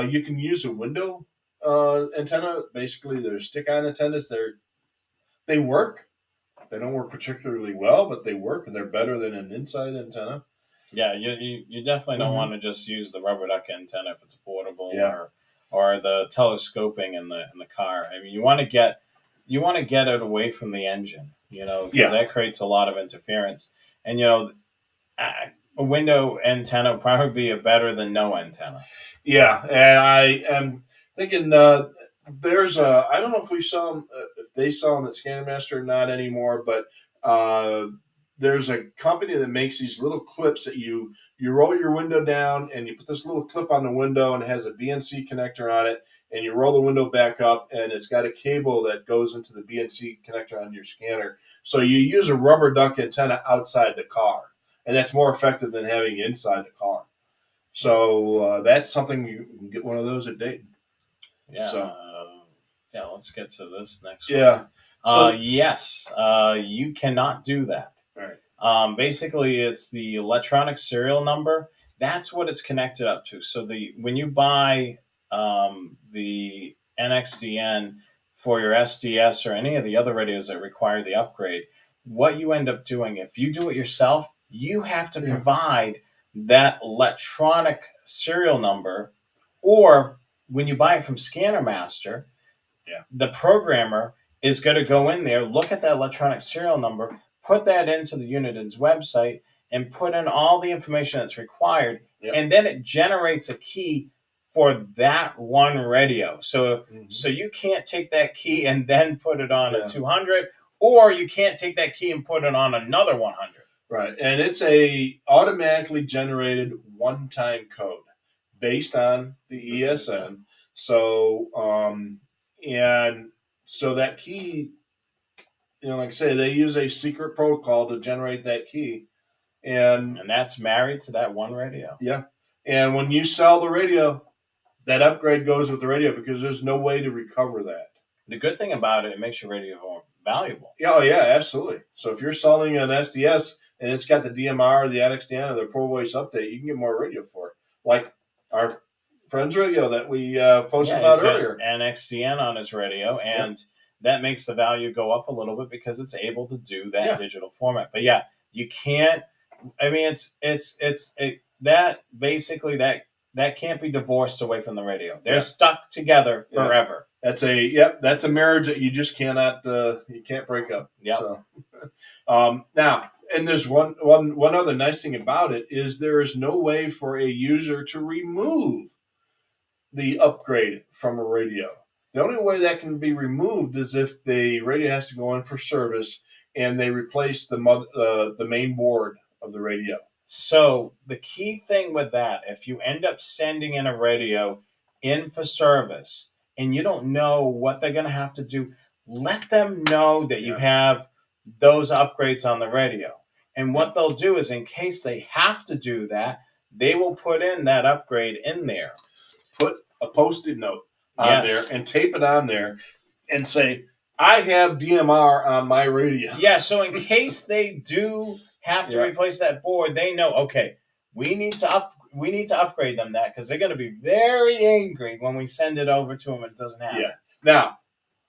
you can use a window antenna. Basically, they're stick-on antennas. They work. They don't work particularly well, but they work, and they're better than an inside antenna. Yeah, you definitely don't want to just use the rubber duck antenna if it's portable, or the telescoping in the car. I mean, you want to get it away from the engine, because that creates a lot of interference. And a window antenna would probably be better than no antenna. Yeah, and I am thinking. There's I don't know if we saw them, if they saw them at Scanmaster or not anymore, but there's a company that makes these little clips that you roll your window down and you put this little clip on the window and it has a BNC connector on it, and you roll the window back up and it's got a cable that goes into the BNC connector on your scanner. So you use a rubber duck antenna outside the car, and that's more effective than having it inside the car. So that's something you can get one of those at Dayton. Yeah. So, yeah, let's get to this next yeah. one. Yes, you cannot do that. Right. Basically, it's the electronic serial number. That's what it's connected up to. So when you buy the NXDN for your SDS or any of the other radios that require the upgrade, what you end up doing, if you do it yourself, you have to provide that electronic serial number, or when you buy it from Scanner Master, the programmer is going to go in there, look at that electronic serial number, put that into the United's website, and put in all the information that's required, and then it generates a key for that one radio. So you can't take that key and then put it on a 200, or you can't take that key and put it on another 100. Right, and it's a automatically generated one-time code based on the ESN. So, and so that key, like I say, they use a secret protocol to generate that key, and that's married to that one radio. Yeah, and when you sell the radio, that upgrade goes with the radio because there's no way to recover that. The good thing about it makes your radio more valuable. Yeah, oh yeah, absolutely. So if you're selling an SDS and it's got the DMR or the NXDN or the Pro Voice update, you can get more radio for it. Like our friend's radio that we posted about earlier. NXDN on his radio, and that makes the value go up a little bit because it's able to do that digital format. But you can't. I mean, that basically that can't be divorced away from the radio. They're stuck together forever. That's a marriage that you just cannot you can't break up. Yeah. So, now, and there's one other nice thing about it is there is no way for a user to remove the upgrade from a radio. The only way that can be removed is if the radio has to go in for service and they replace the main board of the radio. So the key thing with that, if you end up sending in a radio in for service and you don't know what they're going to have to do, let them know that you have those upgrades on the radio. And what they'll do is, in case they have to do that, they will put in that upgrade in there. Put a Post-it note on there and tape it on there and say, I have DMR on my radio. Yeah, so in case they do have to replace that board, they know, okay, we need to upgrade them that, because they're going to be very angry when we send it over to them and it doesn't happen. Yeah. Now,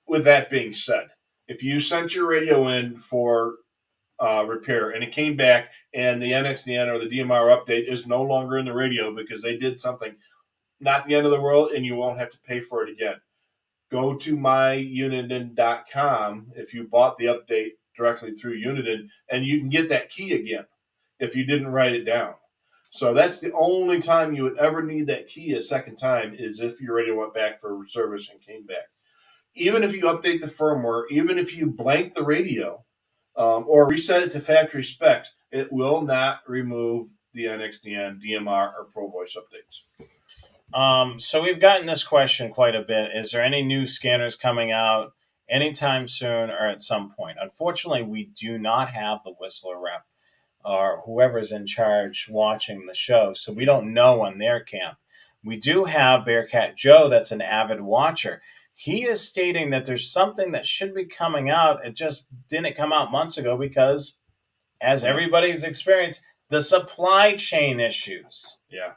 with that being said, if you sent your radio in for repair and it came back and the NXDN or the DMR update is no longer in the radio because they did something, not the end of the world, and you won't have to pay for it again. Go to myuniden.com if you bought the update directly through Uniden, and you can get that key again if you didn't write it down. So that's the only time you would ever need that key a second time, is if your radio went back for service and came back. Even if you update the firmware, even if you blank the radio or reset it to factory specs, it will not remove the NXDN, DMR, or Pro Voice updates. So we've gotten this question quite a bit. Is there any new scanners coming out anytime soon or at some point? Unfortunately, we do not have the Whistler rep or whoever's in charge watching the show, so we don't know on their camp. We do have Bearcat Joe that's an avid watcher. He is stating that there's something that should be coming out. It just didn't come out months ago because, as everybody's experienced, the supply chain issues. Yeah.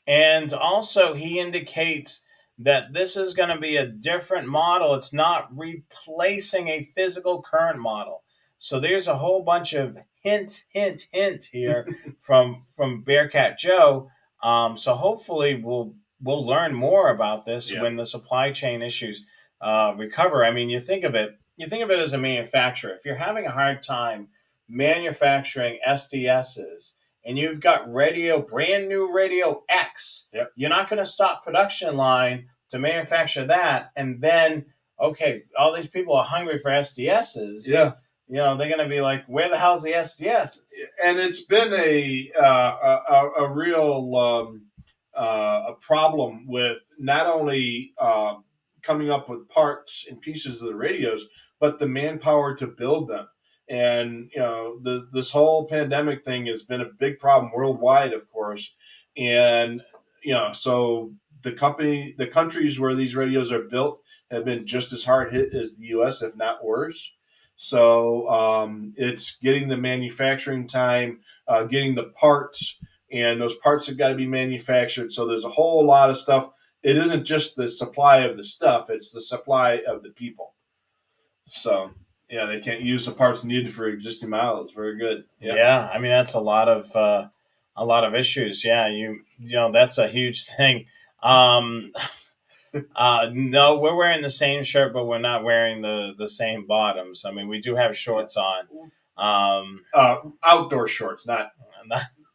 And also he indicates that this is going to be a different model. It's not replacing a physical current model. So there's a whole bunch of hint here from Bearcat Joe. So hopefully we'll learn more about this when the supply chain issues recover. I mean, you think of it as a manufacturer. If you're having a hard time manufacturing SDSs, and you've got brand new Radio X, you're not going to stop production line to manufacture that. And then, okay, all these people are hungry for SDSs. Yeah. they're going to be like, where the hell's the SDS? And it's been a real a problem with not only coming up with parts and pieces of the radios, but the manpower to build them. And this whole pandemic thing has been a big problem worldwide, of course. And so the countries where these radios are built have been just as hard hit as the U.S., if not worse. So it's getting the manufacturing time, getting the parts, and those parts have got to be manufactured. So there's a whole lot of stuff. It isn't just the supply of the stuff; it's the supply of the people. So yeah, they can't use the parts needed for existing models. Very good. Yeah, I mean that's a lot of issues. Yeah, that's a huge thing. No, we're wearing the same shirt, but we're not wearing the same bottoms. I mean, we do have shorts on. Outdoor shorts, not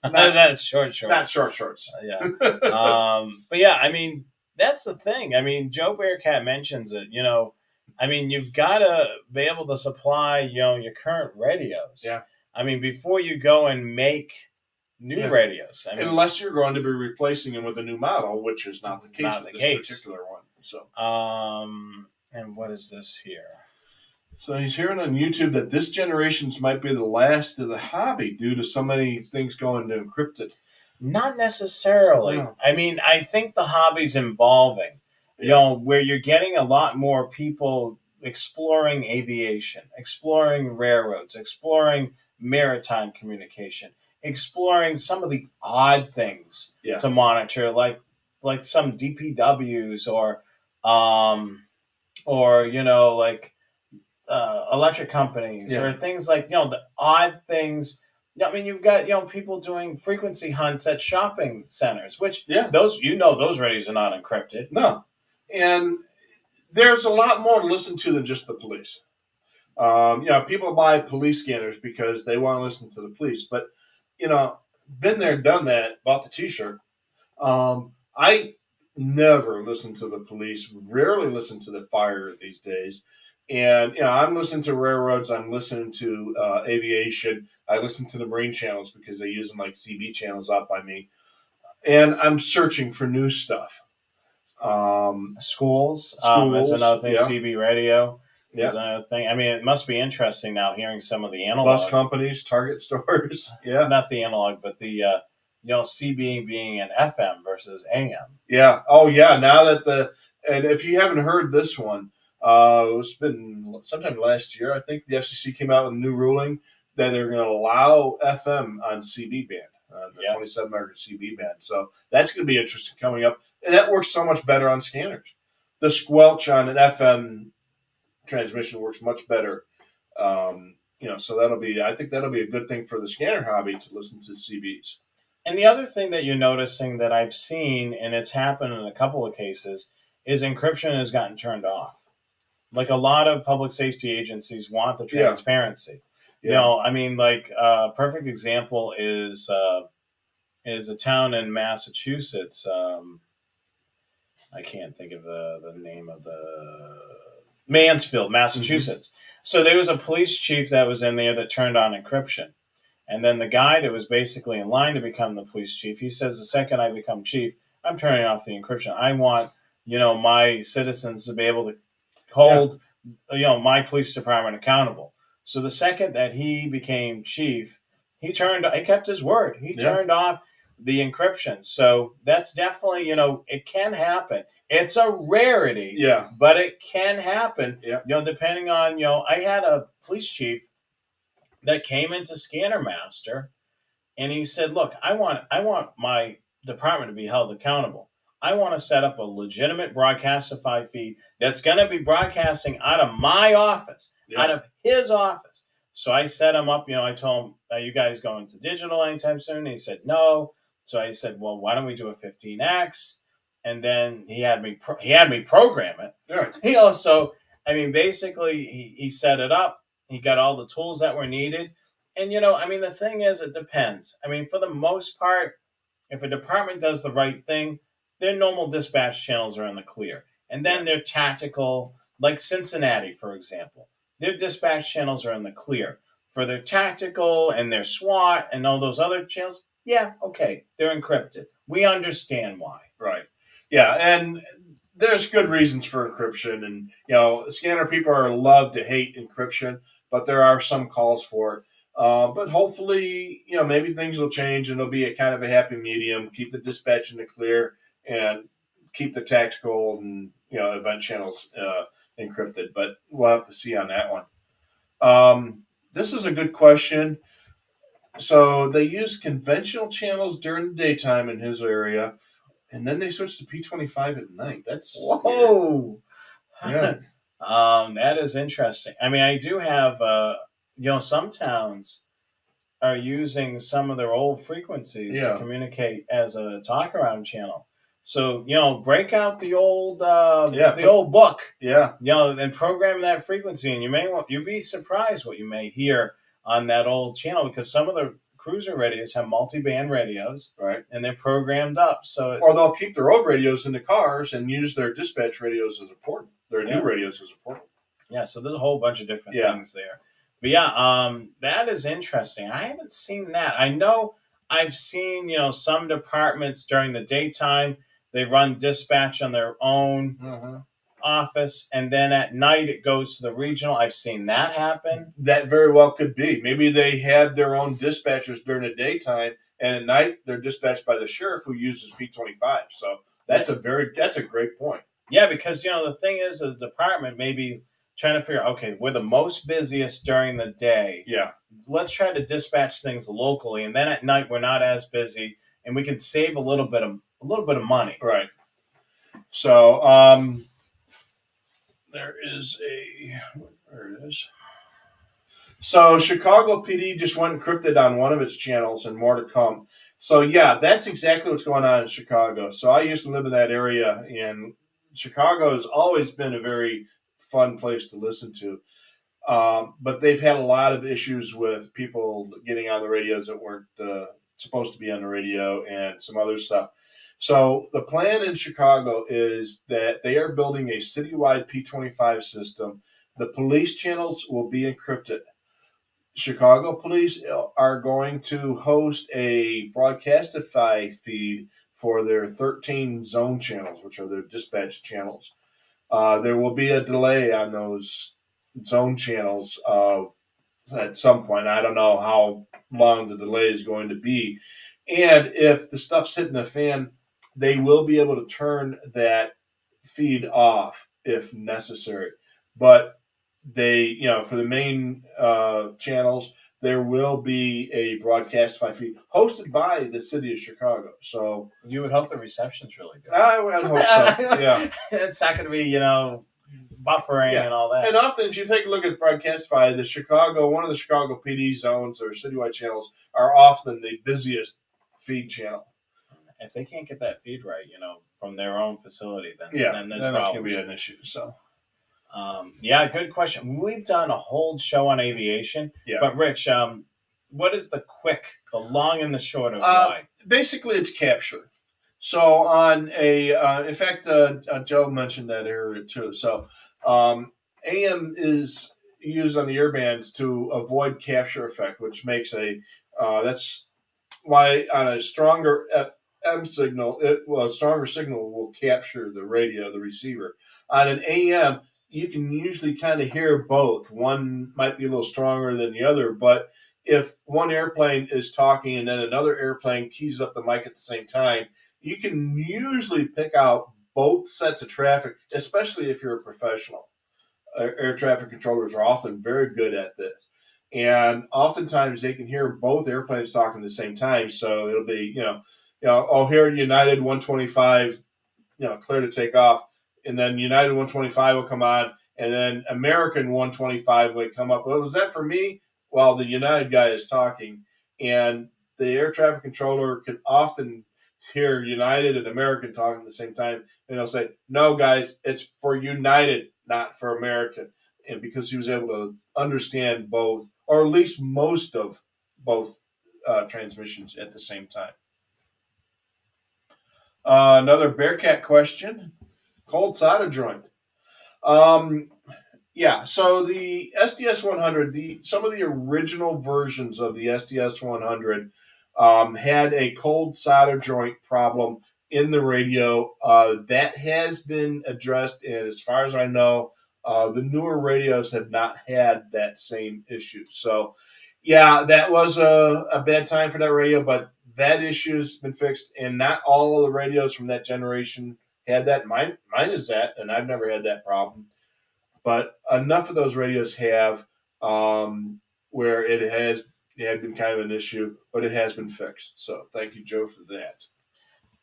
that's short shorts. Not short shorts. Yeah. But yeah, I mean, that's the thing. I mean, Joe Bearcat mentions it. I mean, you've got to be able to supply, your current radios. Yeah. I mean, before you go and make new radios. I mean, unless you're going to be replacing them with a new model, which is not the case with this particular one. So, and what is this here? So he's hearing on YouTube that this generation's might be the last of the hobby due to so many things going to encrypted. Not necessarily. No. I mean, I think the hobby's evolving. Where you're getting a lot more people exploring aviation, exploring railroads, exploring maritime communication, exploring some of the odd things to monitor, like some DPWs or electric companies or things like the odd things. I mean, you've got people doing frequency hunts at shopping centers, which those radios are not encrypted. No, and there's a lot more to listen to than just the police. People buy police scanners because they want to listen to the police, but been there, done that. Bought the T-shirt. I never listen to the police. Rarely listen to the fire these days. And I'm listening to railroads. I'm listening to aviation. I listen to the marine channels because they use them like CB channels out by me. And I'm searching for new stuff. Schools is another thing. CB radio is another thing. I mean, it must be interesting now hearing some of the analog bus companies, Target stores. Yeah, not the analog, but the CB being an FM versus AM. Yeah. Oh, yeah. Now that and if you haven't heard this one. It's been sometime last year, I think the FCC came out with a new ruling that they're going to allow FM on CB band, the 27 megahertz CB band. So that's going to be interesting coming up. And that works so much better on scanners. The squelch on an FM transmission works much better. So I think that'll be a good thing for the scanner hobby to listen to CBs. And the other thing that you're noticing that I've seen, and it's happened in a couple of cases, is encryption has gotten turned off. Like a lot of public safety agencies want the transparency. I mean, like a perfect example is a town in Massachusetts. I can't think of the name of the Mansfield, Massachusetts. Mm-hmm. So there was a police chief that was in there that turned on encryption. And then the guy that was basically in line to become the police chief, he says, the second I become chief, I'm turning off the encryption. I want, my citizens to be able to hold, my police department accountable. So the second that he became chief, he kept his word. He turned off the encryption. So that's definitely, it can happen. It's a rarity, but it can happen. Yeah. Depending on, I had a police chief that came into Scanner Master, and he said, "Look, I want my department to be held accountable. I want to set up a legitimate Broadcastify feed that's going to be broadcasting out of my office, out of his office." So I set him up. I told him, "Are you guys going to digital anytime soon?" And he said, "No." So I said, "Well, why don't we do a 15X?" And then he had me program it. Right. He also, basically, he set it up. He got all the tools that were needed. And, the thing is, it depends. For the most part, if a department does the right thing, their normal dispatch channels are in the clear. And then they're tactical, like Cincinnati, for example. their dispatch channels are in the clear. For their tactical and their SWAT and all those other channels, yeah, okay, they're encrypted. We understand why. Right. Yeah, and there's good reasons for encryption, and scanner people are love to hate encryption, but there are some calls for it. But hopefully, maybe things will change and it'll be a kind of a happy medium. Keep the dispatch in the clear and keep the tactical and event channels encrypted. But we'll have to see on that one. This is a good question. So they use conventional channels during the daytime in his area, and then they switched to P25 at night. That's Whoa. Yeah. That is interesting. I mean, I do have, some towns are using some of their old frequencies to communicate as a talk around channel. So, break out the old, old book, and program that frequency, and you'd be surprised what you may hear on that old channel, because some of the cruiser radios have multi-band radios, right, and they're programmed up. So, or they'll keep their old radios in the cars and use their dispatch radios as a port. Their new radios as a port. Yeah, so there's a whole bunch of different things there. But that is interesting. I haven't seen that. I know I've seen, some departments during the daytime, they run dispatch on their own office, and then at night it goes to the regional. I've seen that happen. That very well could be. Maybe they had their own dispatchers during the daytime, and at night they're dispatched by the sheriff, who uses P25. So that's a great point. Yeah, because the thing is, the department may be trying to figure out, okay, we're the most busiest during the day. Yeah. Let's try to dispatch things locally, and then at night we're not as busy, and we can save a little bit of money. Right. So there it is. So Chicago PD just went encrypted on one of its channels, and more to come. So yeah, that's exactly what's going on in Chicago. So I used to live in that area, and Chicago has always been a very fun place to listen to. But they've had a lot of issues with people getting on the radios that weren't supposed to be on the radio, and some other stuff. So the plan in Chicago is that they are building a citywide P25 system. The police channels will be encrypted. Chicago police are going to host a Broadcastify feed for their 13 zone channels, which are their dispatch channels. There will be a delay on those zone channels at some point. I don't know how long the delay is going to be. And if the stuff's hitting the fan, they will be able to turn that feed off if necessary. But they, for the main channels, there will be a Broadcastify feed hosted by the city of Chicago. So you would hope the reception's really good. I would hope so. Yeah, it's not going to be, buffering and all that. And often, if you take a look at Broadcastify, one of the Chicago PD zones or citywide channels are often the busiest feed channel. If they can't get that feed right, from their own facility, then there's then it's going to be an issue. So. Good question. We've done a whole show on aviation, but Rich, what is the long and the short of why? Basically, it's capture. So on in fact, Joe mentioned that earlier too. So AM is used on the airbands to avoid capture effect, which makes that's why on a stronger FM signal, a stronger signal will capture the radio, the receiver. On an AM, you can usually kind of hear both. One might be a little stronger than the other, but if one airplane is talking and then another airplane keys up the mic at the same time, you can usually pick out both sets of traffic, especially if you're a professional. Air traffic controllers are often very good at this. And oftentimes they can hear both airplanes talking at the same time. So it'll be, I'll hear United 125, clear to take off. And then United 125 will come on, and then American 125 will come up. Well, was that for me? Well, the United guy is talking, and the air traffic controller can often hear United and American talking at the same time, and he'll say, "No, guys, it's for United, not for American." And because he was able to understand both, or at least most of both transmissions at the same time. Another Bearcat question. Cold solder joint. Yeah, so the SDS 100, some of the original versions of the SDS 100 had a cold solder joint problem in the radio. That has been addressed, and as far as I know, the newer radios have not had that same issue. So, yeah, that was a bad time for that radio, but that issue's been fixed, and not all of the radios from that generation had that. Mine is that, and I've never had that problem. But enough of those radios have where it had been kind of an issue, but it has been fixed. So thank you, Joe, for that.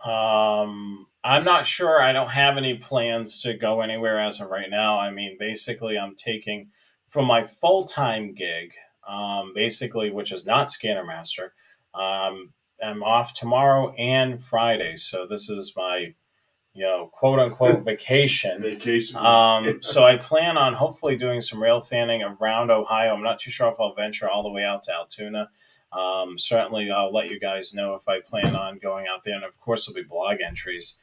I'm not sure. I don't have any plans to go anywhere as of right now. I mean, basically, I'm taking from my full time gig, basically, which is not Scanner Master. I'm off tomorrow and Friday, so this is my quote unquote vacation. Vacation. So I plan on hopefully doing some rail fanning around Ohio. I'm not too sure if I'll venture all the way out to Altoona. Certainly, I'll let you guys know if I plan on going out there. And of course, there'll be blog entries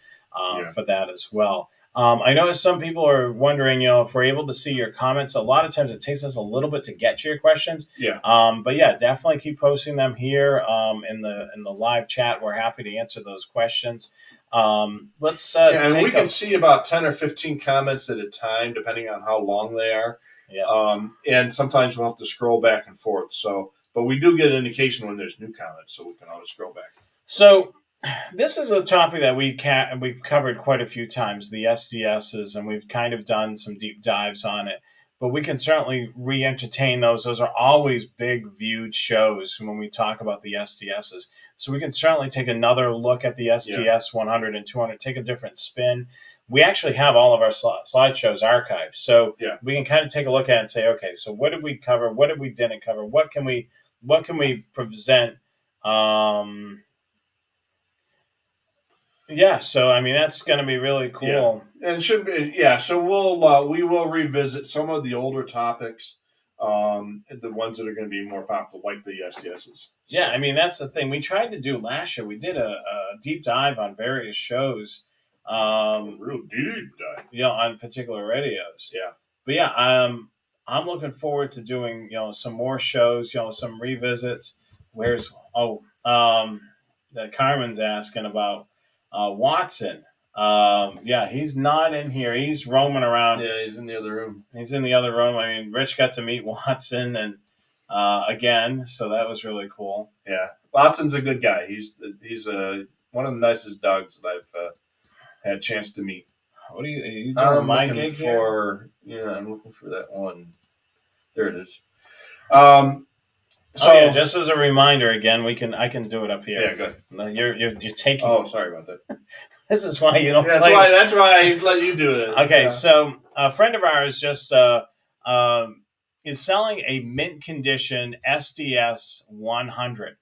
for that as well. I know some people are wondering, if we're able to see your comments. A lot of times it takes us a little bit to get to your questions. Yeah. But yeah, definitely keep posting them here in the live chat. We're happy to answer those questions. Let's and we can see about 10 or 15 comments at a time, depending on how long they are. Yeah. And sometimes we'll have to scroll back and forth. So, but we do get an indication when there's new comments, so we can always scroll back. So this is a topic that we've covered quite a few times, the SDSs, and we've kind of done some deep dives on it. But we can certainly re-entertain those. Those are always big viewed shows when we talk about the SDSs. So we can certainly take another look at the SDS 100 and 200, take a different spin. We actually have all of our slideshows archived. So we can kind of take a look at it and say, okay, so what did we cover? What did we didn't cover? What can we present? Yeah, so I mean that's going to be really cool, and it should be. So we will revisit some of the older topics, the ones that are going to be more popular, like the STSs. Yeah, I mean that's the thing we tried to do last year. We did a deep dive on various shows, real deep dive, on particular radios. Yeah, but yeah, I'm looking forward to doing some more shows, some revisits. Where's that Carmen's asking about. Watson, he's not in here. He's roaming around. Yeah, he's in the other room. He's in the other room. I mean, Rich got to meet Watson and again, so that was really cool. Yeah, Watson's a good guy. He's one of the nicest dogs that I've had a chance to meet. What are you doing? My gig for? Yeah, I'm looking for that one. There it is. So just as a reminder, again, I can do it up here. Yeah, good. No, you're taking. Oh, sorry about that. This is why you don't. That's why I let you do it. Okay, so a friend of ours just is selling a mint condition SDS 100.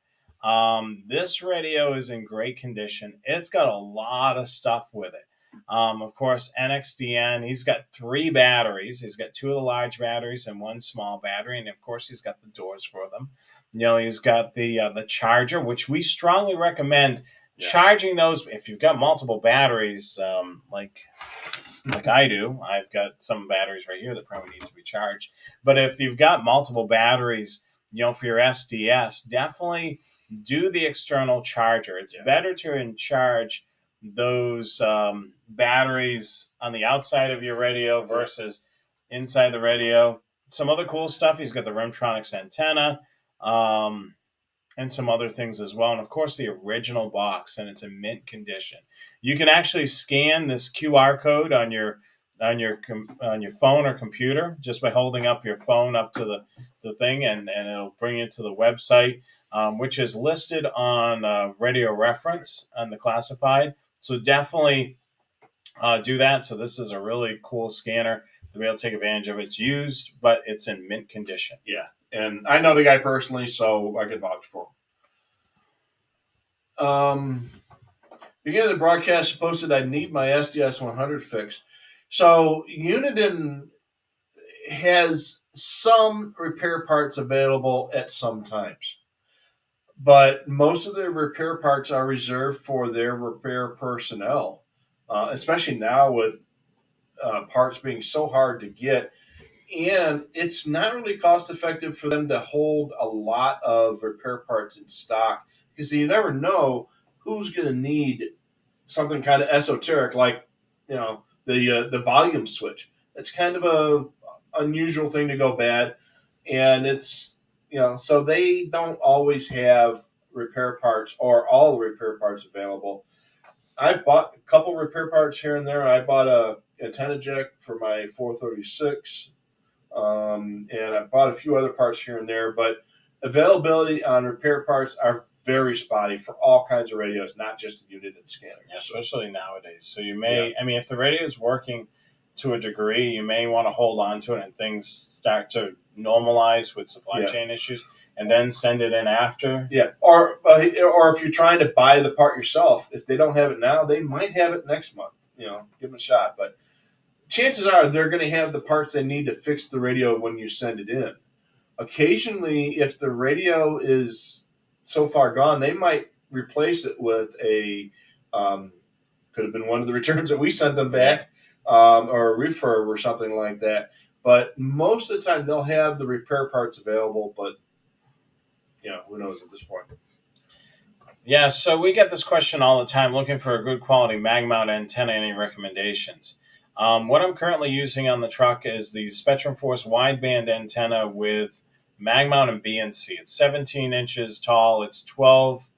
This radio is in great condition. It's got a lot of stuff with it. Of course, NXDN. He's got 3 batteries. He's got 2 of the large batteries and 1 small battery, and of course, he's got the doors for them. He's got the charger, which we strongly recommend charging those. If you've got multiple batteries, like I do, I've got some batteries right here that probably need to be charged. But if you've got multiple batteries, for your SDS, definitely do the external charger. It's better to charge those batteries on the outside of your radio versus inside the radio. Some other cool stuff. He's got the Remtronics antenna and some other things as well. And of course, the original box, and it's in mint condition. You can actually scan this QR code on your phone or computer just by holding up your phone up to the thing, and it'll bring you to the website, which is listed on RadioReference on the classified. So definitely do that. So this is a really cool scanner to be able to take advantage of. It's used, but it's in mint condition. Yeah, and I know the guy personally, so I can vouch for him. Beginning of the broadcast posted, I need my SDS 100 fixed. So Uniden has some repair parts available at some times, but most of the repair parts are reserved for their repair personnel, especially now with parts being so hard to get. And it's not really cost effective for them to hold a lot of repair parts in stock because you never know who's going to need something kind of esoteric like the volume switch. It's kind of a unusual thing to go bad, and it's so they don't always have repair parts or all the repair parts available. I've bought a couple repair parts here and there. I bought a antenna jack for my 436. And I bought a few other parts here and there, but availability on repair parts are very spotty for all kinds of radios, not just the unit and scanners. Yeah, especially nowadays. So you may, I mean, if the radio is working to a degree, you may want to hold on to it and things start to normalize with supply chain issues, and then send it in after. Yeah, or if you're trying to buy the part yourself, if they don't have it now, they might have it next month. Give them a shot, but chances are they're going to have the parts they need to fix the radio when you send it in. Occasionally, if the radio is so far gone, they might replace it with a could have been one of the returns that we sent them back, or a refurb or something like that. But most of the time, they'll have the repair parts available. But who knows at this point? Yeah, so we get this question all the time, looking for a good quality mag mount antenna. Any recommendations? What I'm currently using on the truck is the Spectrum Force wideband antenna with mag mount and BNC. It's 17 inches tall. It's 12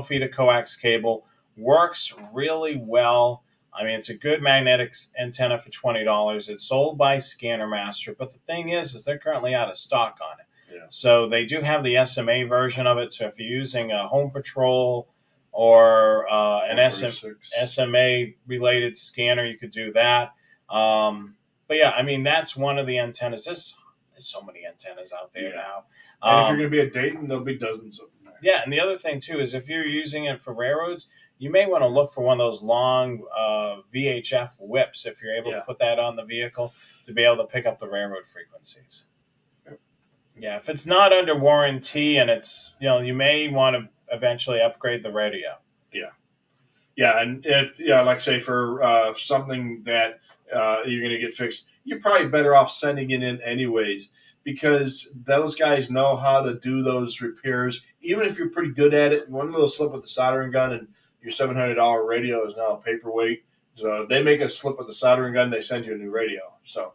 feet of coax cable. Works really well. I mean, it's a good magnetic antenna for $20. It's sold by Scanner Master, but the thing is they're currently out of stock on it. Yeah. So they do have the SMA version of it. So if you're using a Home Patrol or an SMA related scanner, you could do that. But yeah, I mean, that's one of the antennas. There's so many antennas out there now. And if you're going to be at Dayton, there'll be dozens of them. Yeah, and the other thing too is if you're using it for railroads, you may want to look for one of those long VHF whips if you're able to put that on the vehicle to be able to pick up the railroad frequencies. Yeah, if it's not under warranty and it's, you may want to eventually upgrade the radio. Yeah, and if, like say for something that you're going to get fixed, you're probably better off sending it in anyways, because those guys know how to do those repairs. Even if you're pretty good at it, one little slip with the soldering gun and your $700 radio is now a paperweight. So if they make a slip with the soldering gun, they send you a new radio. So.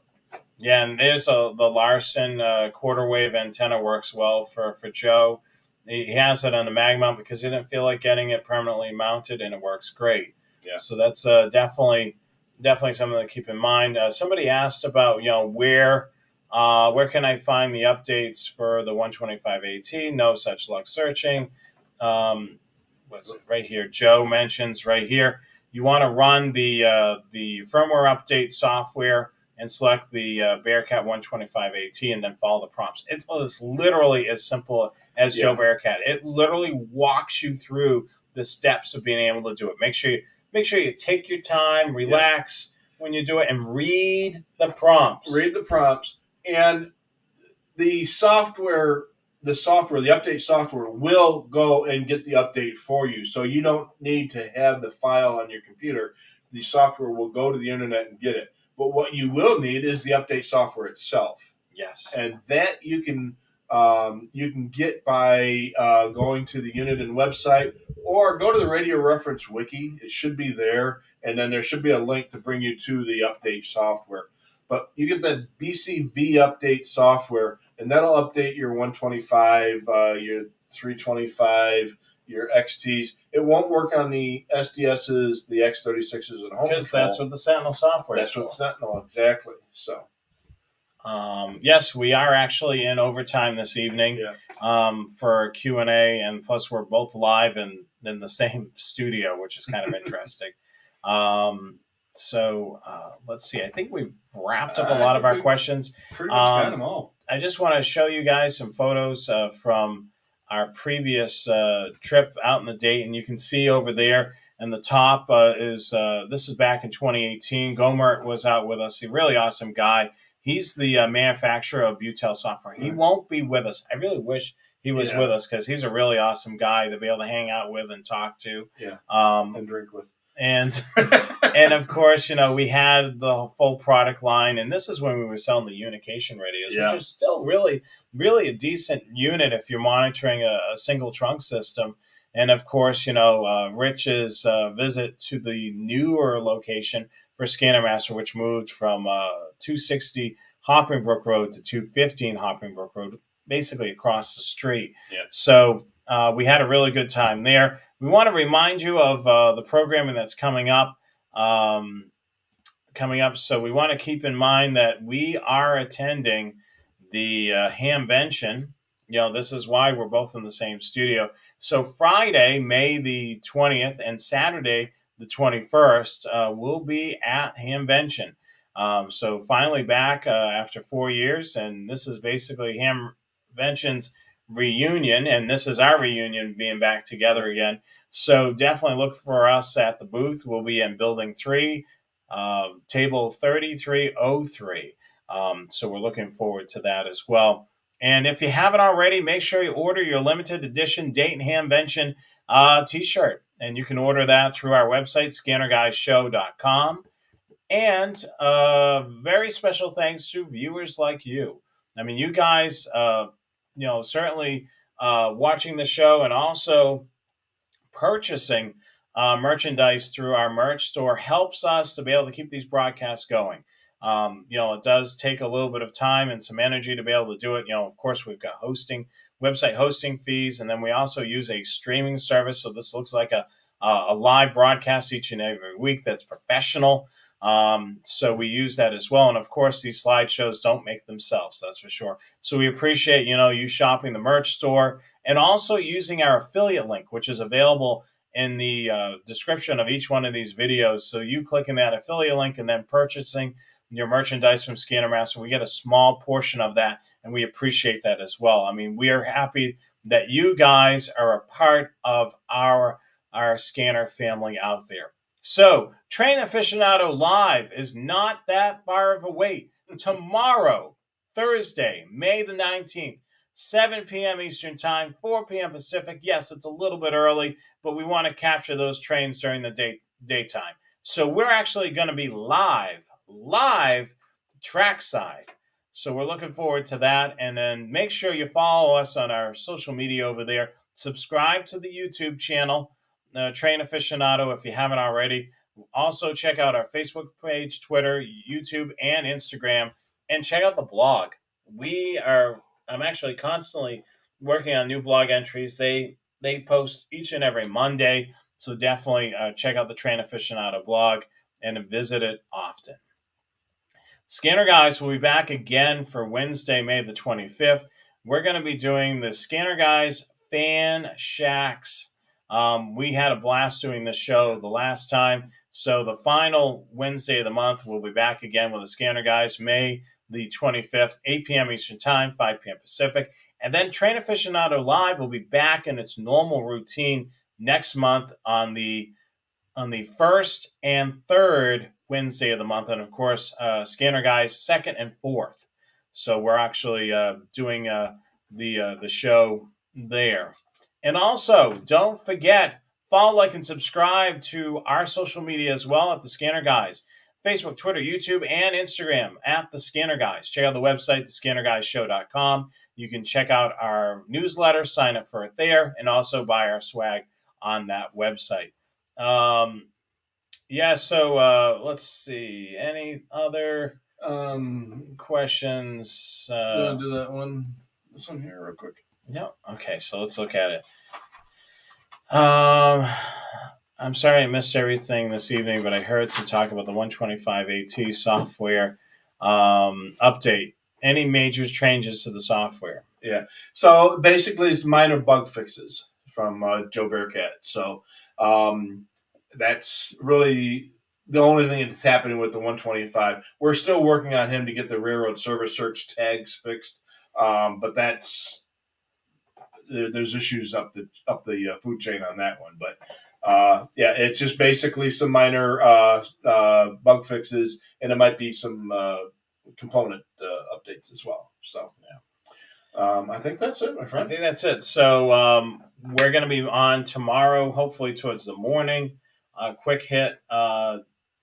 Yeah, and there's the Larson quarter wave antenna works well for Joe. He has it on the mag mount because he didn't feel like getting it permanently mounted, and it works great. Yeah. So that's definitely something to keep in mind. Somebody asked about where can I find the updates for the 125 AT? No such luck searching. What's it right here? Joe mentions right here. You want to run the firmware update software and select the Bearcat 125 AT and then follow the prompts. It's literally as simple as Joe Bearcat. It literally walks you through the steps of being able to do it. Make sure you take your time, relax when you do it, and read the prompts. Read the prompts, and the software, the update software will go and get the update for you. So you don't need to have the file on your computer. The software will go to the internet and get it. But what you will need is the update software itself. Yes, and that you can get by going to the unit and website, or go to the RadioReference wiki. It should be there, and then there should be a link to bring you to the update software. But you get the BCV update software, and that'll update your 125, your 325. Your XTs. It won't work on the SDSs, the X36s, and Home because that's what the Sentinel software is. That's what Sentinel, exactly. So, yes, we are actually in overtime this evening for Q&A, and plus we're both live in the same studio, which is kind of interesting. So let's see. I think we've wrapped up a lot of our questions. Pretty much got them all. I just want to show you guys some photos from our previous trip out in the Dayton. You can see over there, and the top is this is back in 2018. Gomert was out with us. He's a really awesome guy. He's the manufacturer of Butel software. He won't be with us. I really wish he was with us because he's a really awesome guy to be able to hang out with and talk to. And drink with. And and of course, we had the full product line, and this is when we were selling the unication radios, Yeah. which is still really, really a decent unit if you're monitoring a single trunk system. And of course, Rich's visit to the newer location for Scanner Master, which moved from 260 Hoppingbrook Road to 215 Hoppingbrook Road, basically across the street. Yeah. So we had a really good time there. We want to remind you of the programming that's coming up. So we want to keep in mind that we are attending the Hamvention. This is why we're both in the same studio. So Friday, May the 20th, and Saturday, the 21st, we'll be at Hamvention. So finally back after 4 years, and this is basically Hamvention's reunion, and this is our reunion being back together again. So definitely look for us at the booth. We'll be in Building 3, table 3303. So we're looking forward to that as well. And if you haven't already, make sure you order your limited edition Dayton Hamvention t-shirt. And you can order that through our website, scannerguyshow.com. And very special thanks to viewers like you. I mean, you guys, certainly watching the show and also purchasing merchandise through our merch store helps us to be able to keep these broadcasts going. It does take a little bit of time and some energy to be able to do it. Of course, we've got website hosting fees, and then we also use a streaming service. So this looks like a live broadcast each and every week that's professional. So we use that as well. And of course, these slideshows don't make themselves, that's for sure. So we appreciate, you shopping the merch store and also using our affiliate link, which is available in the description of each one of these videos. So you clicking that affiliate link and then purchasing your merchandise from Scanner Master, we get a small portion of that, and we appreciate that as well. I mean, we are happy that you guys are a part of our scanner family out there. So, Train Aficionado Live is not that far of a wait. Tomorrow, Thursday, May the 19th, 7 p.m. Eastern Time, 4 p.m. Pacific. Yes, it's a little bit early, but we want to capture those trains during the daytime. So we're actually going to be live trackside. So we're looking forward to that. And then make sure you follow us on our social media over there. Subscribe to the YouTube channel, Train Aficionado, if you haven't already. Also, check out our Facebook page, Twitter, YouTube, and Instagram. And check out the blog. I'm actually constantly working on new blog entries. They post each and every Monday. So definitely check out the Train Aficionado blog and visit it often. Scanner Guys will be back again for Wednesday, May the 25th. We're going to be doing the Scanner Guys Fan Shacks. We had a blast doing this show the last time. So the final Wednesday of the month, we'll be back again with the Scanner Guys, May the 25th, 8 p.m. Eastern Time, 5 p.m. Pacific. And then Train Aficionado Live will be back in its normal routine next month on the first and third Wednesday of the month. And of course, Scanner Guys second and fourth. So we're actually doing the show there. And also, don't forget, follow, like, and subscribe to our social media as well at the Scanner Guys. Facebook, Twitter, YouTube, and Instagram at the Scanner Guys. Check out the website, thescannerguyshow.com. You can check out our newsletter, sign up for it there, and also buy our swag on that website. So let's see. Any other questions? You want to do that one? This one here real quick. Yeah. Okay, so let's look at it. I'm sorry I missed everything this evening, but I heard some talk about the 125 AT software update. Any major changes to the software? Yeah. So basically, it's minor bug fixes from Joe Bearcat. So that's really the only thing that's happening with the 125. We're still working on him to get the railroad service search tags fixed, but there's issues up the food chain on that one. But it's just basically some minor bug fixes, and it might be some component updates as well. So I think that's it, my friend. I think that's it. So we're going to be on tomorrow, hopefully towards the morning. quick hit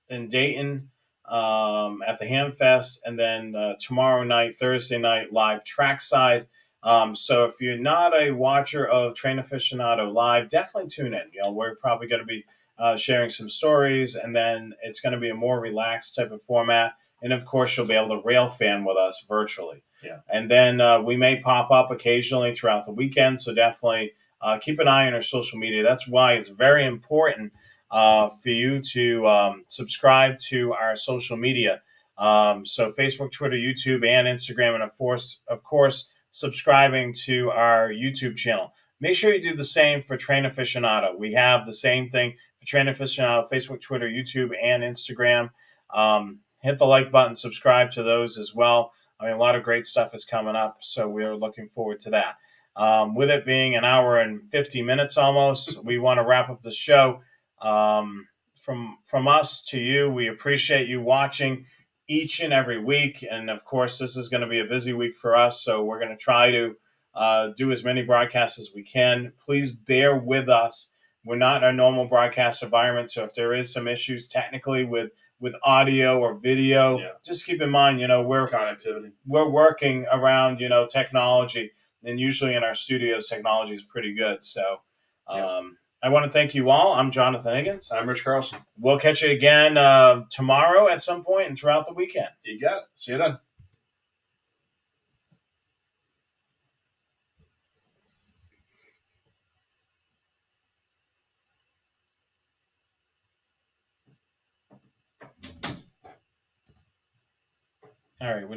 in Dayton at the Hamfest, and then tomorrow night, Thursday night, live trackside. So if you're not a watcher of Train Aficionado Live, definitely tune in. We're probably going to be sharing some stories, and then it's going to be a more relaxed type of format. And of course, you'll be able to rail fan with us virtually. Yeah. And then we may pop up occasionally throughout the weekend. So definitely keep an eye on our social media. That's why it's very important for you to subscribe to our social media. So Facebook, Twitter, YouTube, and Instagram, and of course, subscribing to our YouTube channel. Make sure you do the same for Train Aficionado. We have the same thing for Train Aficionado, Facebook, Twitter, YouTube, and Instagram. Hit the like button, subscribe to those as well. I mean, a lot of great stuff is coming up, so we're looking forward to that. With it being an hour and 50 minutes almost, we want to wrap up the show. From us to you, we appreciate you watching each and every week. And of course, this is going to be a busy week for us, so we're going to try to do as many broadcasts as we can. Please bear with us. We're not in a normal broadcast environment, so if there is some issues technically with audio or video, just keep in mind, we're connectivity. We're working around, technology, and usually in our studios, technology is pretty good. So I want to thank you all. I'm Jonathan Higgins. I'm Rich Carlson. We'll catch you again tomorrow at some point and throughout the weekend. You got it. See you then. All right.